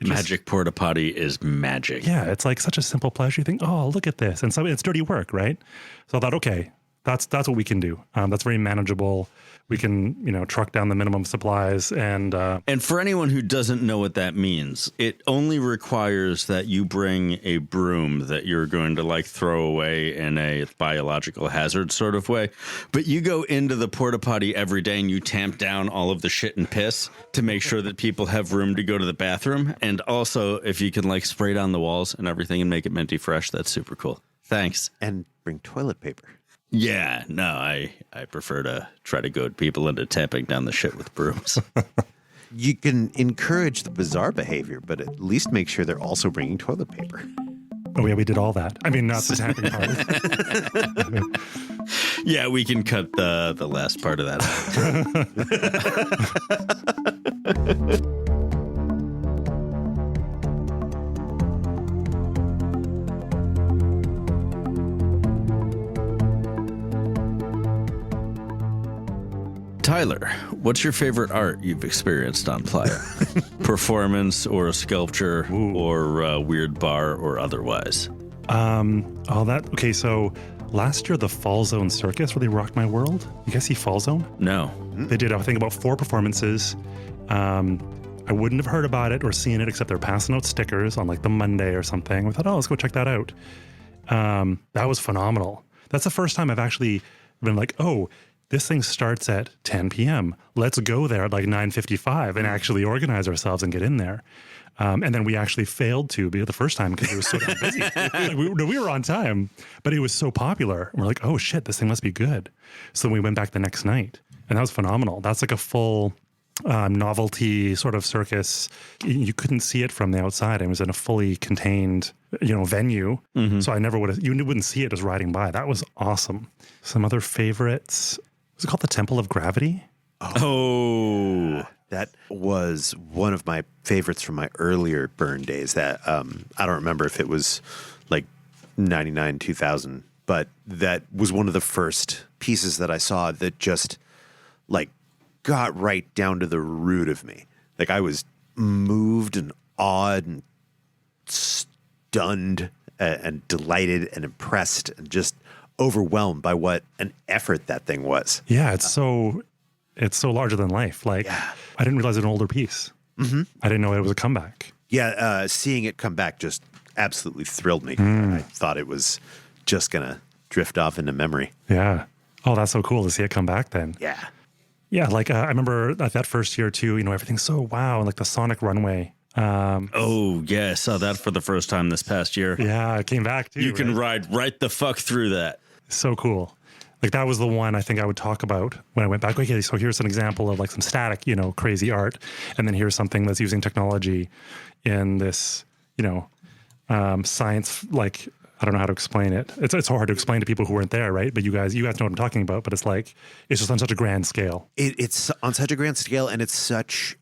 Magic porta potty is magic. Yeah, it's like such a simple pleasure. You think, oh, look at this. And so it's dirty work, right? So I thought, okay, that's what we can do. That's very manageable. We can, truck down the minimum supplies and for anyone who doesn't know what that means, it only requires that you bring a broom that you're going to like throw away in a biological hazard sort of way. But you go into the porta potty every day and you tamp down all of the shit and piss to make sure that people have room to go to the bathroom. And also, if you can like spray down the walls and everything and make it minty fresh, that's super cool. Thanks. And bring toilet paper. Yeah, no, I prefer to try to goad people into tamping down the shit with brooms. You can encourage the bizarre behavior, but at least make sure they're also bringing toilet paper. Oh, yeah, we did all that. I mean, not the tamping part. Yeah, we can cut the last part of that out. Tyler, what's your favorite art you've experienced on Playa? Performance or a sculpture or a weird bar or otherwise? Okay, so last year the Fall Zone Circus really rocked my world. You guys see Fall Zone? No. They did, I think, about 4 performances. I wouldn't have heard about it or seen it except they're passing out stickers on like the Monday or something. We thought, let's go check that out. That was phenomenal. That's the first time I've actually been like, this thing starts at 10 p.m. Let's go there at like 9:55 and actually organize ourselves and get in there. And then we actually failed to be the first time because it was so damn busy. Like we were on time, but it was so popular. And we're like, oh shit, this thing must be good. So we went back the next night and that was phenomenal. That's like a full novelty sort of circus. You couldn't see it from the outside. It was in a fully contained, venue. Mm-hmm. So you wouldn't see it just riding by. That was awesome. Some other favorites. Was it called the Temple of Gravity? Oh, that was one of my favorites from my earlier burn days. That I don't remember if it was like 99, 2000, but that was one of the first pieces that I saw that just like got right down to the root of me. Like I was moved and awed and stunned and delighted and impressed and just overwhelmed by what an effort that thing was. Yeah, it's so larger than life. Like I didn't realize it was an older piece. Mm-hmm. I didn't know it was a comeback. Yeah, seeing it come back just absolutely thrilled me. I thought it was just gonna drift off into memory. Yeah. Oh, that's so cool to see it come back then. Yeah. Yeah, like I remember that first year too, everything's so wow, and like the Sonic Runway. Yeah, I saw that for the first time this past year. Yeah, it came back too. You can ride right the fuck through that. So cool. Like that was the one I think I would talk about when I went back. Okay, so here's an example of like some static, crazy art. And then here's something that's using technology in this, science, like, I don't know how to explain it. It's hard to explain to people who weren't there, right? But you guys know what I'm talking about, but it's like, it's just on such a grand scale. It's on such a grand scale and it's such,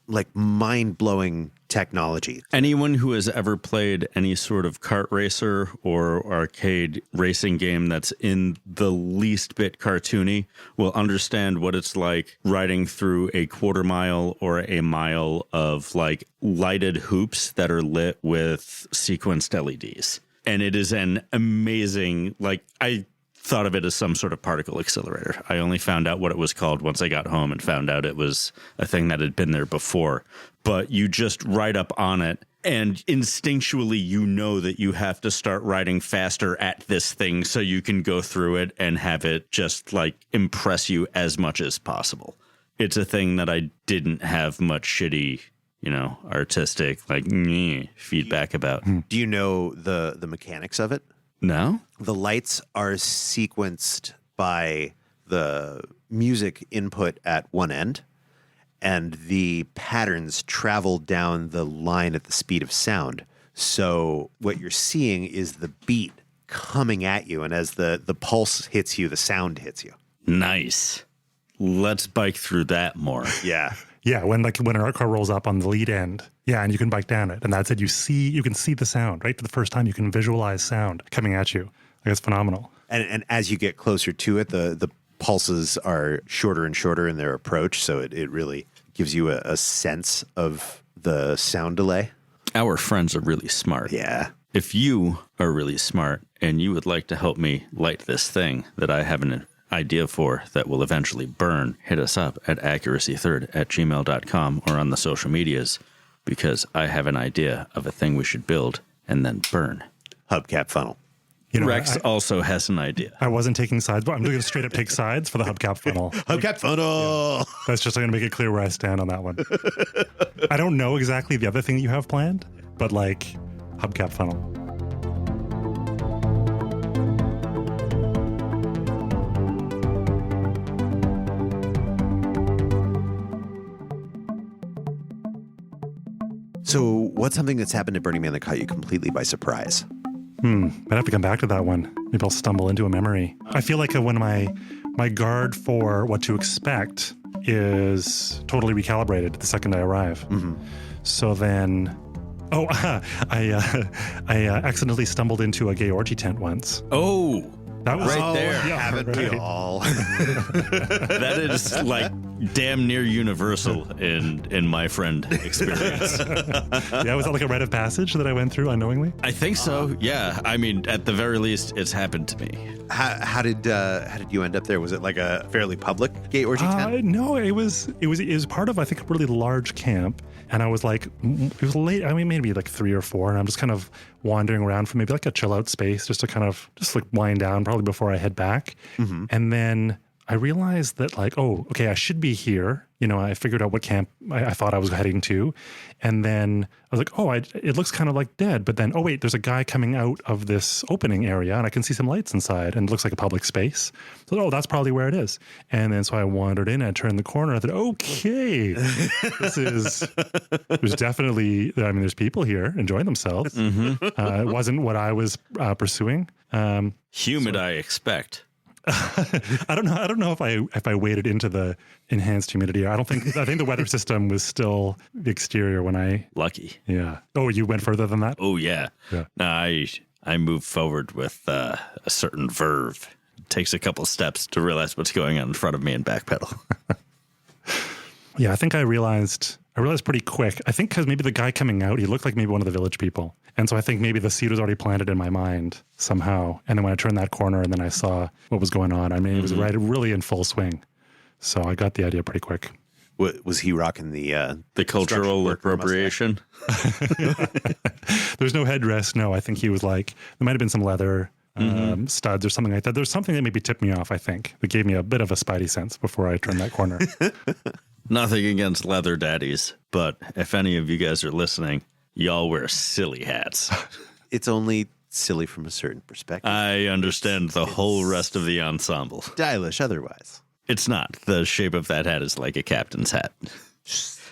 like mind-blowing technology. Anyone who has ever played any sort of kart racer or arcade racing game that's in the least bit cartoony will understand what it's like riding through a quarter mile or a mile of like lighted hoops that are lit with sequenced LEDs. And it is an amazing, like, I thought of it as some sort of particle accelerator. I only found out what it was called once I got home and found out it was a thing that had been there before. But you just ride up on it, and instinctually you know that you have to start riding faster at this thing so you can go through it and have it just like impress you as much as possible. It's a thing that I didn't have much shitty, artistic like feedback about. Do you know the mechanics of it? No? The lights are sequenced by the music input at one end, and the patterns travel down the line at the speed of sound. So what you're seeing is the beat coming at you, and as the pulse hits you, the sound hits you. Nice. Let's bike through that more. Yeah. Yeah, when an art car rolls up on the lead end, yeah, and you can bike down it, and that's it. You can see the sound right for the first time. You can visualize sound coming at you. Like, it's phenomenal. And as you get closer to it, the pulses are shorter and shorter in their approach, so it really gives you a sense of the sound delay. Our friends are really smart. Yeah. If you are really smart and you would like to help me light this thing that I have an idea for that will eventually burn, hit us up at accuracythird@gmail.com or on the social medias, because I have an idea of a thing we should build and then burn. Hubcap funnel. Rex also has an idea. I wasn't taking sides, but I'm going to straight up take sides for the hubcap funnel. Hubcap funnel. Yeah. That's just going to make it clear where I stand on that one. I don't know exactly the other thing you have planned, but like hubcap funnel. So what's something that's happened at Burning Man that caught you completely by surprise? I'd have to come back to that one. Maybe I'll stumble into a memory. I feel like when my guard for what to expect is totally recalibrated the second I arrive. Mm-hmm. So then, I accidentally stumbled into a gay orgy tent once. Oh, that was right there. Yeah, Haven't we all? That is like damn near universal in my friend experience. Yeah, was that like a rite of passage that I went through unknowingly? I think so. Yeah. I mean, at the very least, it's happened to me. How did you end up there? Was it like a fairly public gay orgy tent? No, it was part of, I think, a really large camp. And I was like, it was late. I mean, maybe like 3 or 4. And I'm just kind of wandering around for maybe like a chill out space, just to kind of just like wind down probably before I head back. Mm-hmm. And then I realized that like, oh, okay, I should be here. I figured out what camp I thought I was heading to. And then I was like, oh, it looks kind of like dead. But then, oh, wait, there's a guy coming out of this opening area and I can see some lights inside and it looks like a public space. So, oh, that's probably where it is. And then so I wandered in and I turned the corner and I thought, okay, there's definitely, there's people here enjoying themselves. Mm-hmm. It wasn't what I was pursuing. Humid, I expect. I don't know if I waded into the enhanced humidity. I think the weather system was still the exterior when I lucky. Yeah. Oh, you went further than that? Oh yeah. No, I moved forward with a certain verve. It takes a couple steps to realize what's going on in front of me and backpedal. Yeah, I think I realized pretty quick. I think because maybe the guy coming out, he looked like maybe one of the village people. And so I think maybe the seed was already planted in my mind somehow. And then when I turned that corner and then I saw what was going on, I mean, it was really in full swing. So I got the idea pretty quick. Was he rocking the cultural appropriation? There's no headdress. No, I think he was like, there might have been some leather studs or something like that. There's something that maybe tipped me off, I think, that gave me a bit of a spidey sense before I turned that corner. Nothing against leather daddies, but if any of you guys are listening, y'all wear silly hats. It's only silly from a certain perspective. I understand the whole rest of the ensemble. Stylish otherwise. It's not. The shape of that hat is like a captain's hat.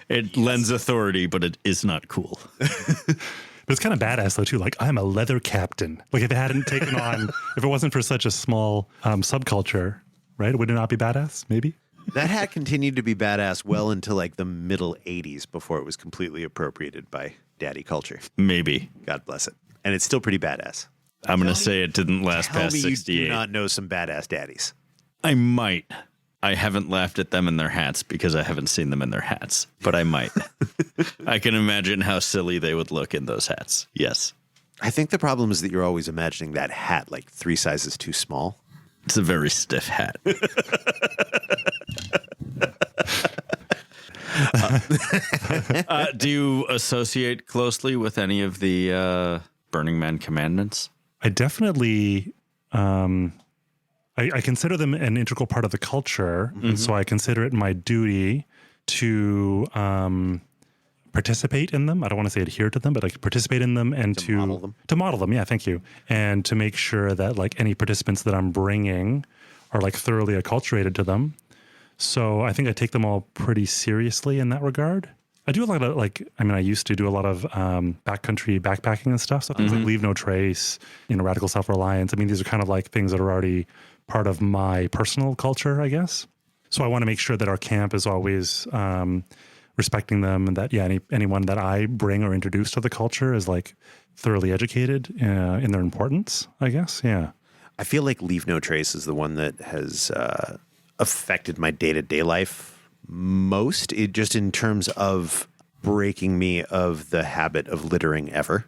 It lends authority, but it is not cool. But it's kind of badass though too. Like, I'm a leather captain. Like, if it hadn't taken on, if it wasn't for such a small subculture, right? Would it not be badass? Maybe. That hat continued to be badass well into like the middle 80s before it was completely appropriated by daddy culture. Maybe. God bless it. And it's still pretty badass. I'm going to say it didn't last Tell past me 68. you do not know some badass daddies. I might. I haven't laughed at them in their hats because I haven't seen them in their hats, but I might. I can imagine how silly they would look in those hats. Yes. I think the problem is that you're always imagining that hat like 3 sizes too small. It's a very stiff hat. Do you associate closely with any of the Burning Man commandments? I definitely, I consider them an integral part of the culture. And so I consider it my duty to participate in them. I don't want to say adhere to them, but like participate in them and to model them. To model them. Yeah, thank you. And to make sure that like any participants that I'm bringing are like thoroughly acculturated to them. So I think I take them all pretty seriously in that regard. I do a lot of I used to do a lot of backcountry backpacking and stuff. So things like Leave No Trace, Radical Self-Reliance. I mean, these are kind of like things that are already part of my personal culture, I guess. So I want to make sure that our camp is always respecting them, and that anyone that I bring or introduce to the culture is like thoroughly educated in their importance, I guess. Yeah. I feel like Leave No Trace is the one that has affected my day-to-day life most, just in terms of breaking me of the habit of littering ever.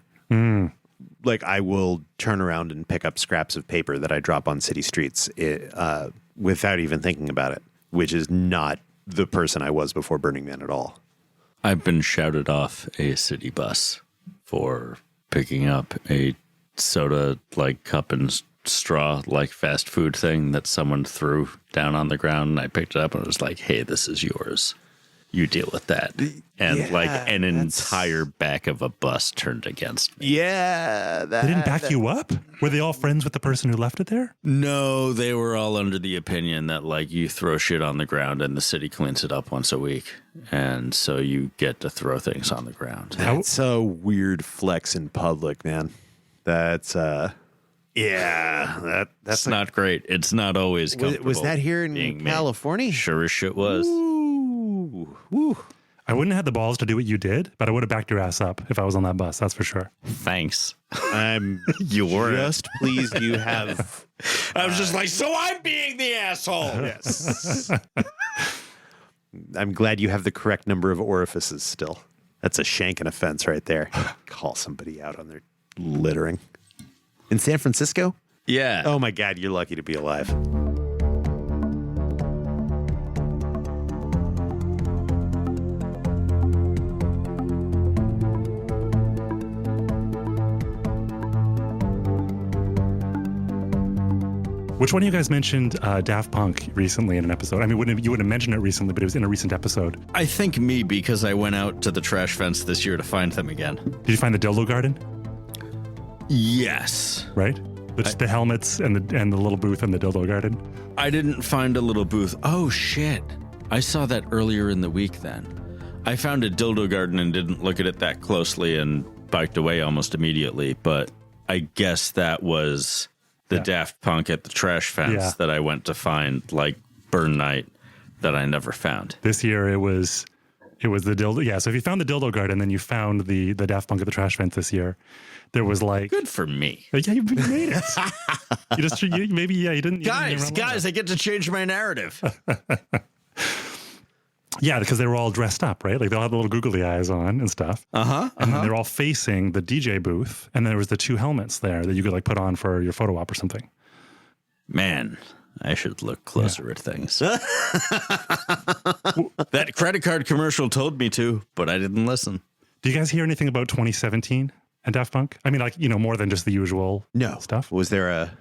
Like I will turn around and pick up scraps of paper that I drop on city streets without even thinking about it, which is not the person I was before Burning Man at all. I've been shouted off a city bus for picking up a soda-like cup and straw-like fast food thing that someone threw down on the ground, and I picked it up and it was like, hey, this is yours. You deal with that. And an entire back of a bus turned against me. Yeah. They didn't back you up? Were they all friends with the person who left it there? No, they were all under the opinion that like you throw shit on the ground and the city cleans it up once a week. And so you get to throw things on the ground. That's a weird flex in public, man. That's that's not great. It's not always comfortable. Was that here in California? Sure as shit was. Woo. I wouldn't have had the balls to do what you did, but I would have backed your ass up if I was on that bus. That's for sure. Thanks. I'm You were just pleased you have. I was just like, so I'm being the asshole. Yes. I'm glad you have the correct number of orifices still. That's a shanking offense right there. Call somebody out on their littering. In San Francisco? Yeah. Oh my God, you're lucky to be alive. Which one of you guys mentioned Daft Punk recently in an episode? I mean, you wouldn't have mentioned it recently, but it was in a recent episode. I think me, because I went out to the trash fence this year to find them again. Did you find the Dildo Garden? Yes. Right? Just the helmets and the little booth in the Dildo Garden. I didn't find a little booth. Oh, shit. I saw that earlier in the week then. I found a Dildo Garden and didn't look at it that closely and biked away almost immediately, but I guess that was the Daft Punk at the trash fence that I went to find, like, burn night, that I never found. This year it was the Dildo. Yeah, so if you found the Dildo Garden, then you found the Daft Punk at the trash fence this year. There was like... Good for me. Yeah, you made it. You didn't... Guys, I get to change my narrative. Yeah, because they were all dressed up, right? Like they all had the little googly eyes on and stuff. And then they're all facing the DJ booth. And there was the 2 helmets there that you could like put on for your photo op or something. Man, I should look closer at things. That credit card commercial told me to, but I didn't listen. Do you guys hear anything about 2017 and Daft Punk? I mean, like, more than just the usual stuff. Was there a...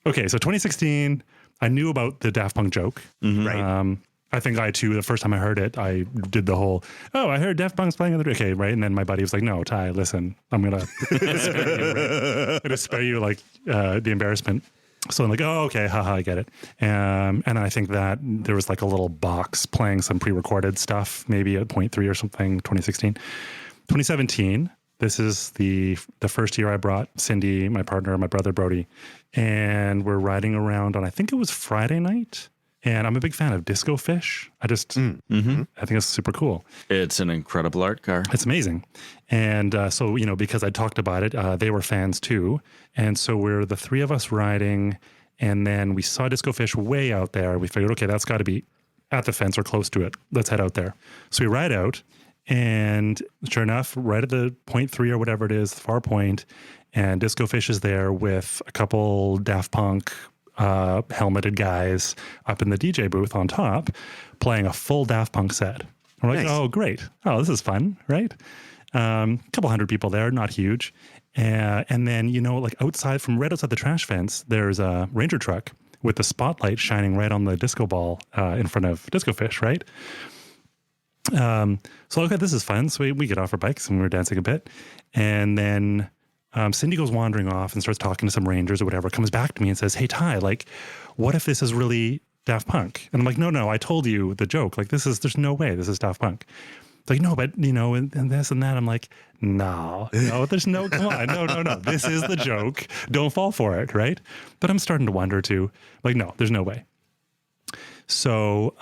Okay, so 2016, I knew about the Daft Punk joke. Right. I think I too, the first time I heard it, I did the whole, I heard Daft Punk's playing on the... Okay, right? And then my buddy was like, no, Ty, listen, I'm going to spare you like the embarrassment. So I'm like, oh, okay, haha, I get it. And I think that there was like a little box playing some pre-recorded stuff, maybe at 0.3 or something, 2016. 2017, this is the first year I brought Cindy, my partner, my brother Brody, and we're riding around on, I think it was Friday night, And I'm a big fan of Disco Fish. I think it's super cool. It's an incredible art car. It's amazing. And so, because I talked about it, they were fans too. And so we're the three of us riding, and then we saw Disco Fish way out there. We figured, okay, that's got to be at the fence or close to it. Let's head out there. So we ride out, and sure enough, right at the 0.3 or whatever it is, far point, and Disco Fish is there with a couple Daft Punk helmeted guys up in the DJ booth on top playing a full Daft Punk set. We're like, oh, great. Oh, this is fun, right? A couple hundred people there, not huge. And then, like right outside the trash fence, there's a Ranger truck with the spotlight shining right on the disco ball in front of Disco Fish, right? So, okay, this is fun. So we get off our bikes and we're dancing a bit. And then Cindy goes wandering off and starts talking to some Rangers or whatever, comes back to me and says, hey, Ty, what if this is really Daft Punk? And I'm like, no, I told you the joke. There's no way this is Daft Punk. It's like, no, but, and this and that. I'm like, no, there's no, come on, no. This is the joke. Don't fall for it, right? But I'm starting to wonder too. No, there's no way. So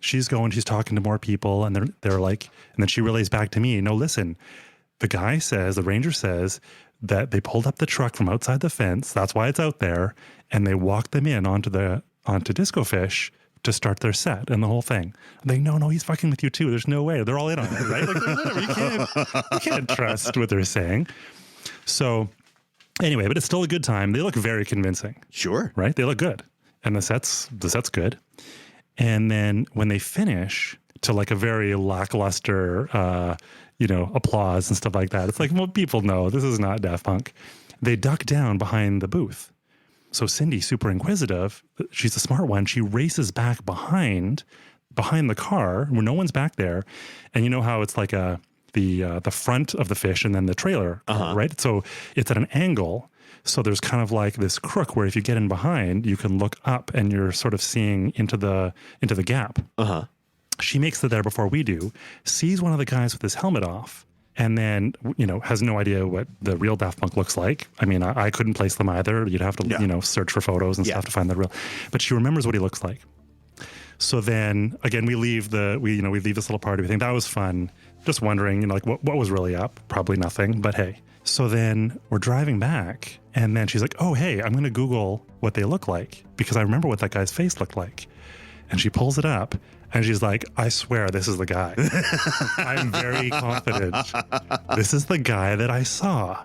she's talking to more people, and they're like, and then she relays back to me, no, listen, the Ranger says that they pulled up the truck from outside the fence. That's why it's out there. And they walked them in onto Disco Fish to start their set and the whole thing. And they, no, he's fucking with you too. There's no way. They're all in on it, right? Whatever. You can't trust what they're saying. So anyway, but it's still a good time. They look very convincing. Sure. Right? They look good. And the set's good. And then when they finish to a very lackluster, applause and stuff like that. It's like, well, people know this is not Daft Punk. They duck down behind the booth. So Cindy, super inquisitive, she's the smart one. She races back behind the car where no one's back there. And you know how it's like the front of the fish and then the trailer, right? So it's at an angle. So there's kind of like this crook where if you get in behind, you can look up and you're sort of seeing into the gap. She makes it there before we do, sees one of the guys with his helmet off, and then, has no idea what the real Daft Punk looks like. I mean, I couldn't place them either. You'd have to, search for photos and stuff to find the real. But she remembers what he looks like. So then, again, we leave this little party. We think that was fun. Just wondering, what was really up? Probably nothing, but hey. So then we're driving back, and then she's like, oh, hey, I'm going to Google what they look like because I remember what that guy's face looked like. And she pulls it up. And she's like, I swear this is the guy. I'm very confident. This is the guy that I saw.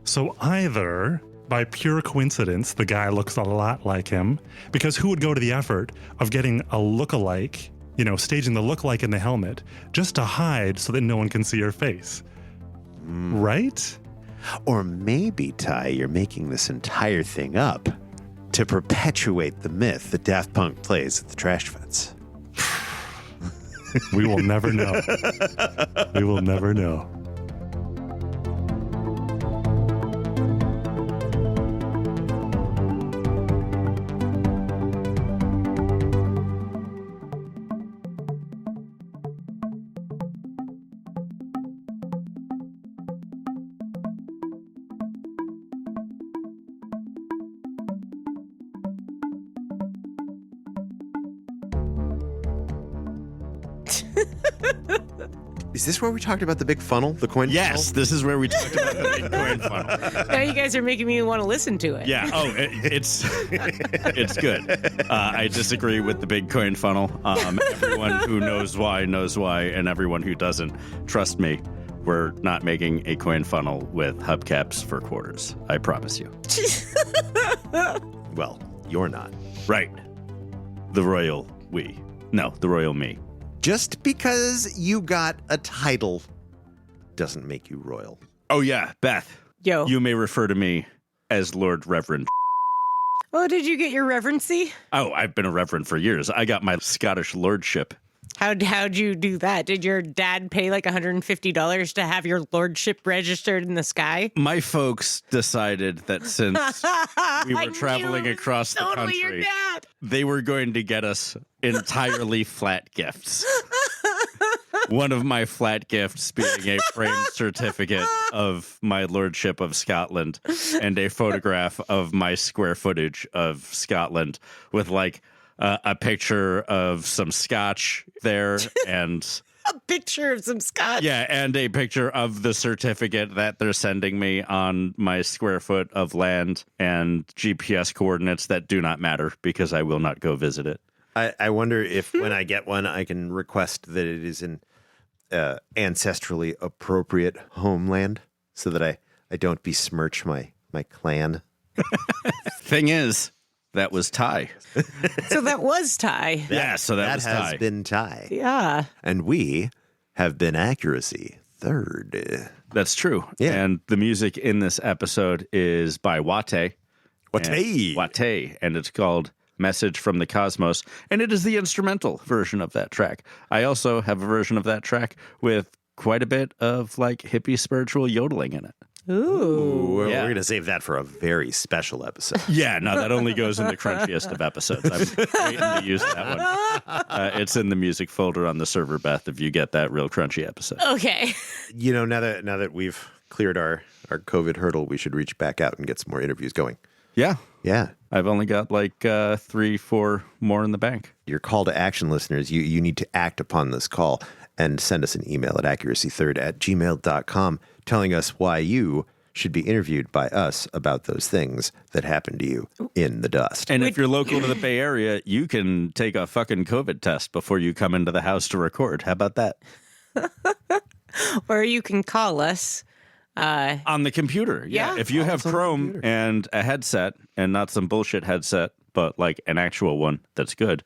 So either by pure coincidence, the guy looks a lot like him, because who would go to the effort of getting a lookalike, staging the lookalike in the helmet just to hide so that no one can see your face? Right? Or maybe, Ty, you're making this entire thing up to perpetuate the myth that Daft Punk plays at the trash fence. We will never know. We will never know. Is this where we talked about the big funnel, the coin funnel? Yes, this is where we talked about the big coin funnel. Now you guys are making me want to listen to it. Yeah. Oh, it's good. I disagree with the big coin funnel. Everyone who knows why, and everyone who doesn't, trust me, we're not making a coin funnel with hubcaps for quarters. I promise you. Well, you're not. Right. The royal we. No, the royal me. Just because you got a title doesn't make you royal. Oh, yeah, Beth. Yo. You may refer to me as Lord Reverend. Oh, did you get your reverency? Oh, I've been a reverend for years. I got my Scottish lordship. How'd you do that? Did your dad pay like $150 to have your lordship registered in the sky? My folks decided that since we were traveling across the country, your dad. They were going to get us entirely flat gifts. One of my flat gifts being a framed certificate of my lordship of Scotland and a photograph of my square footage of Scotland with like a picture of some scotch there and a picture of some scotch. Yeah, and a picture of the certificate that they're sending me on my square foot of land and GPS coordinates that do not matter because I will not go visit it. I wonder if when I get one, I can request that it is in ancestrally appropriate homeland so that I don't besmirch my clan. Thing is, that was Thai. So that was Thai. Yeah, so that was has Thai. been Thai. Yeah. And we have been accuracy third. That's true. Yeah. And the music in this episode is by Wate. Wate. And it's called Message from the Cosmos. And it is the instrumental version of that track. I also have a version of that track with quite a bit of like hippie spiritual yodeling in it. Ooh. We're Yeah. going to save that for a very special episode. Yeah, no, that only goes in the crunchiest of episodes. I'm waiting to use that one. It's in the music folder on the server, Beth, if you get that real crunchy episode. Okay. You know, now that we've cleared our COVID hurdle, we should reach back out and get some more interviews going. Yeah. Yeah. I've only got like 3-4 more in the bank. Your call to action, listeners, you need to act upon this call and send us an email at accuracythird@gmail.com telling us why you should be interviewed by us about those things that happened to you in the dust. And if you're local to the Bay Area, you can take a fucking COVID test before you come into the house to record. How about that? Or you can call us. On the computer. Yeah. Yeah. If you have Chrome and a headset and not some bullshit headset, but like an actual one that's good.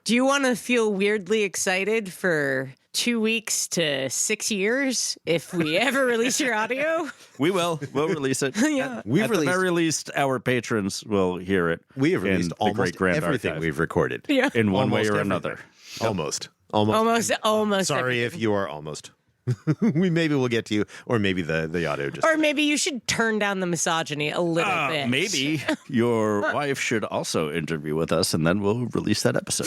Do you want to feel weirdly excited for 2 weeks to 6 years if we ever release your audio? We will. We'll release it. Yeah. At the very least, our patrons will hear it. We have released in the almost Great Grand everything Archive. we've recorded. Yeah. In one way Almost or everything. another. Almost. Almost. Sorry if you are almost. Maybe we'll get to you, or maybe the audio just. Or maybe you should turn down the misogyny a little bit. Maybe your wife should also interview with us, and then we'll release that episode.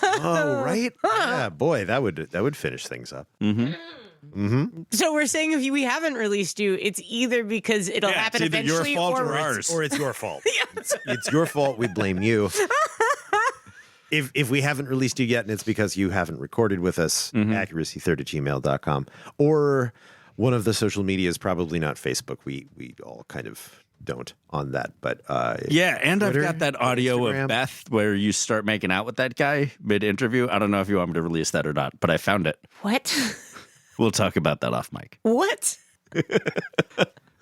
Oh, right. Yeah, boy, that would finish things up. So we're saying if we haven't released you, it's either because it'll Yeah, happen it's either your eventually fault or or ours. Or it's your fault. It's your fault. We blame you. If we haven't released you yet, and it's because you haven't recorded with us, accuracythird@gmail.com, or one of the social medias, probably not Facebook. We all kind of don't on that, but Yeah, and Twitter, I've got that audio Instagram. of Beth where you start making out with that guy mid-interview. I don't know if you want me to release that or not, but I found it. What? We'll talk about that off mic. What?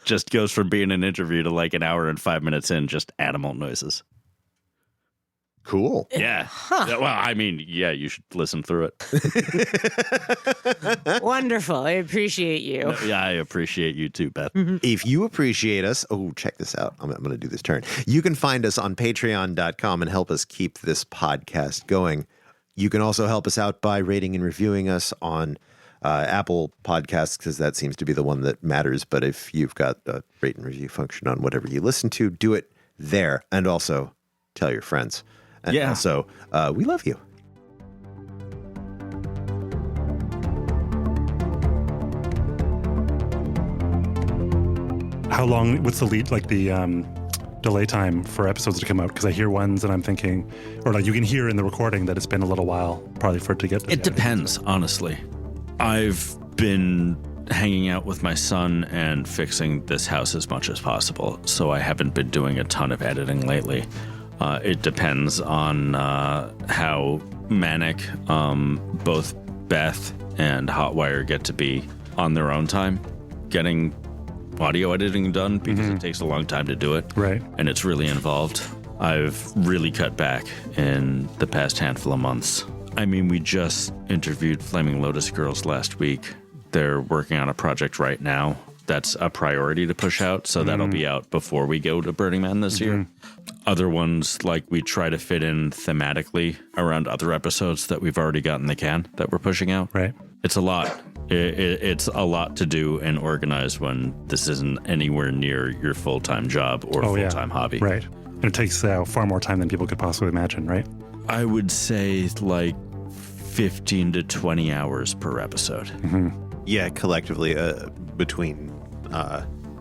Just goes from being an interview to like an hour and 5 minutes in, just animal noises. cool. Yeah. Yeah, well, I mean, yeah, you should listen through it. Wonderful. I appreciate you. Yeah, I appreciate you too, Beth. If you appreciate us, check this out. I'm going to do this turn. You can find us on patreon.com and help us keep this podcast going. You can also help us out by rating and reviewing us on Apple Podcasts, because that seems to be the one that matters. But if you've got a rate and review function on whatever you listen to, do it there. And also tell your friends. And Yeah. also, we love you. How long? What's the lead? Like the delay time for episodes to come out? Because I hear ones and I'm thinking, or like you can hear in the recording that it's been a little while, probably for it to get. It depends, honestly. I've been hanging out with my son and fixing this house as much as possible, so I haven't been doing a ton of editing lately. It depends on how manic both Beth and Hotwire get to be on their own time, getting audio editing done, because it takes a long time to do it. Right. And it's really involved. I've really cut back in the past handful of months. I mean, we just interviewed Flaming Lotus Girls last week. They're working on a project right now that's a priority to push out, so that'll be out before we go to Burning Man this year. Other ones, like, we try to fit in thematically around other episodes that we've already got in the can that we're pushing out. Right. It's a lot. It's a lot to do and organize when this isn't anywhere near your full-time job or full-time hobby. Right. And it takes far more time than people could possibly imagine, right? I would say like 15 to 20 hours per episode. Yeah, collectively between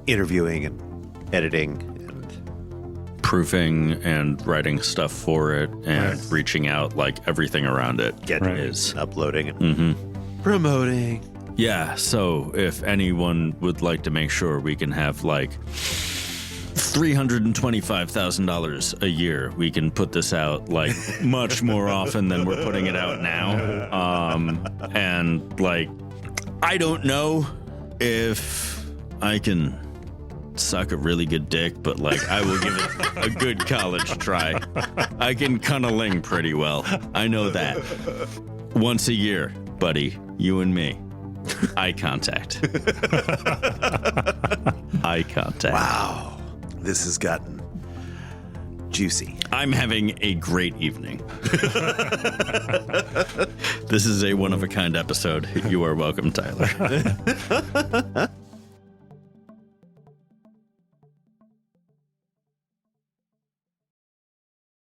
interviewing and editing and proofing and writing stuff for it and reaching out, like everything around it is uploading and promoting. Yeah, so if anyone would like to make sure we can have like $325,000 a year, we can put this out like much more often than we're putting it out now. And like, I don't know if I can suck a really good dick, but like I will give it a good college try. I can cunniling pretty well. I know that. Once a year, buddy, you and me. Eye contact. Eye contact. Wow. This has gotten juicy. I'm having a great evening. This is a one-of-a-kind episode. You are welcome, Tyler.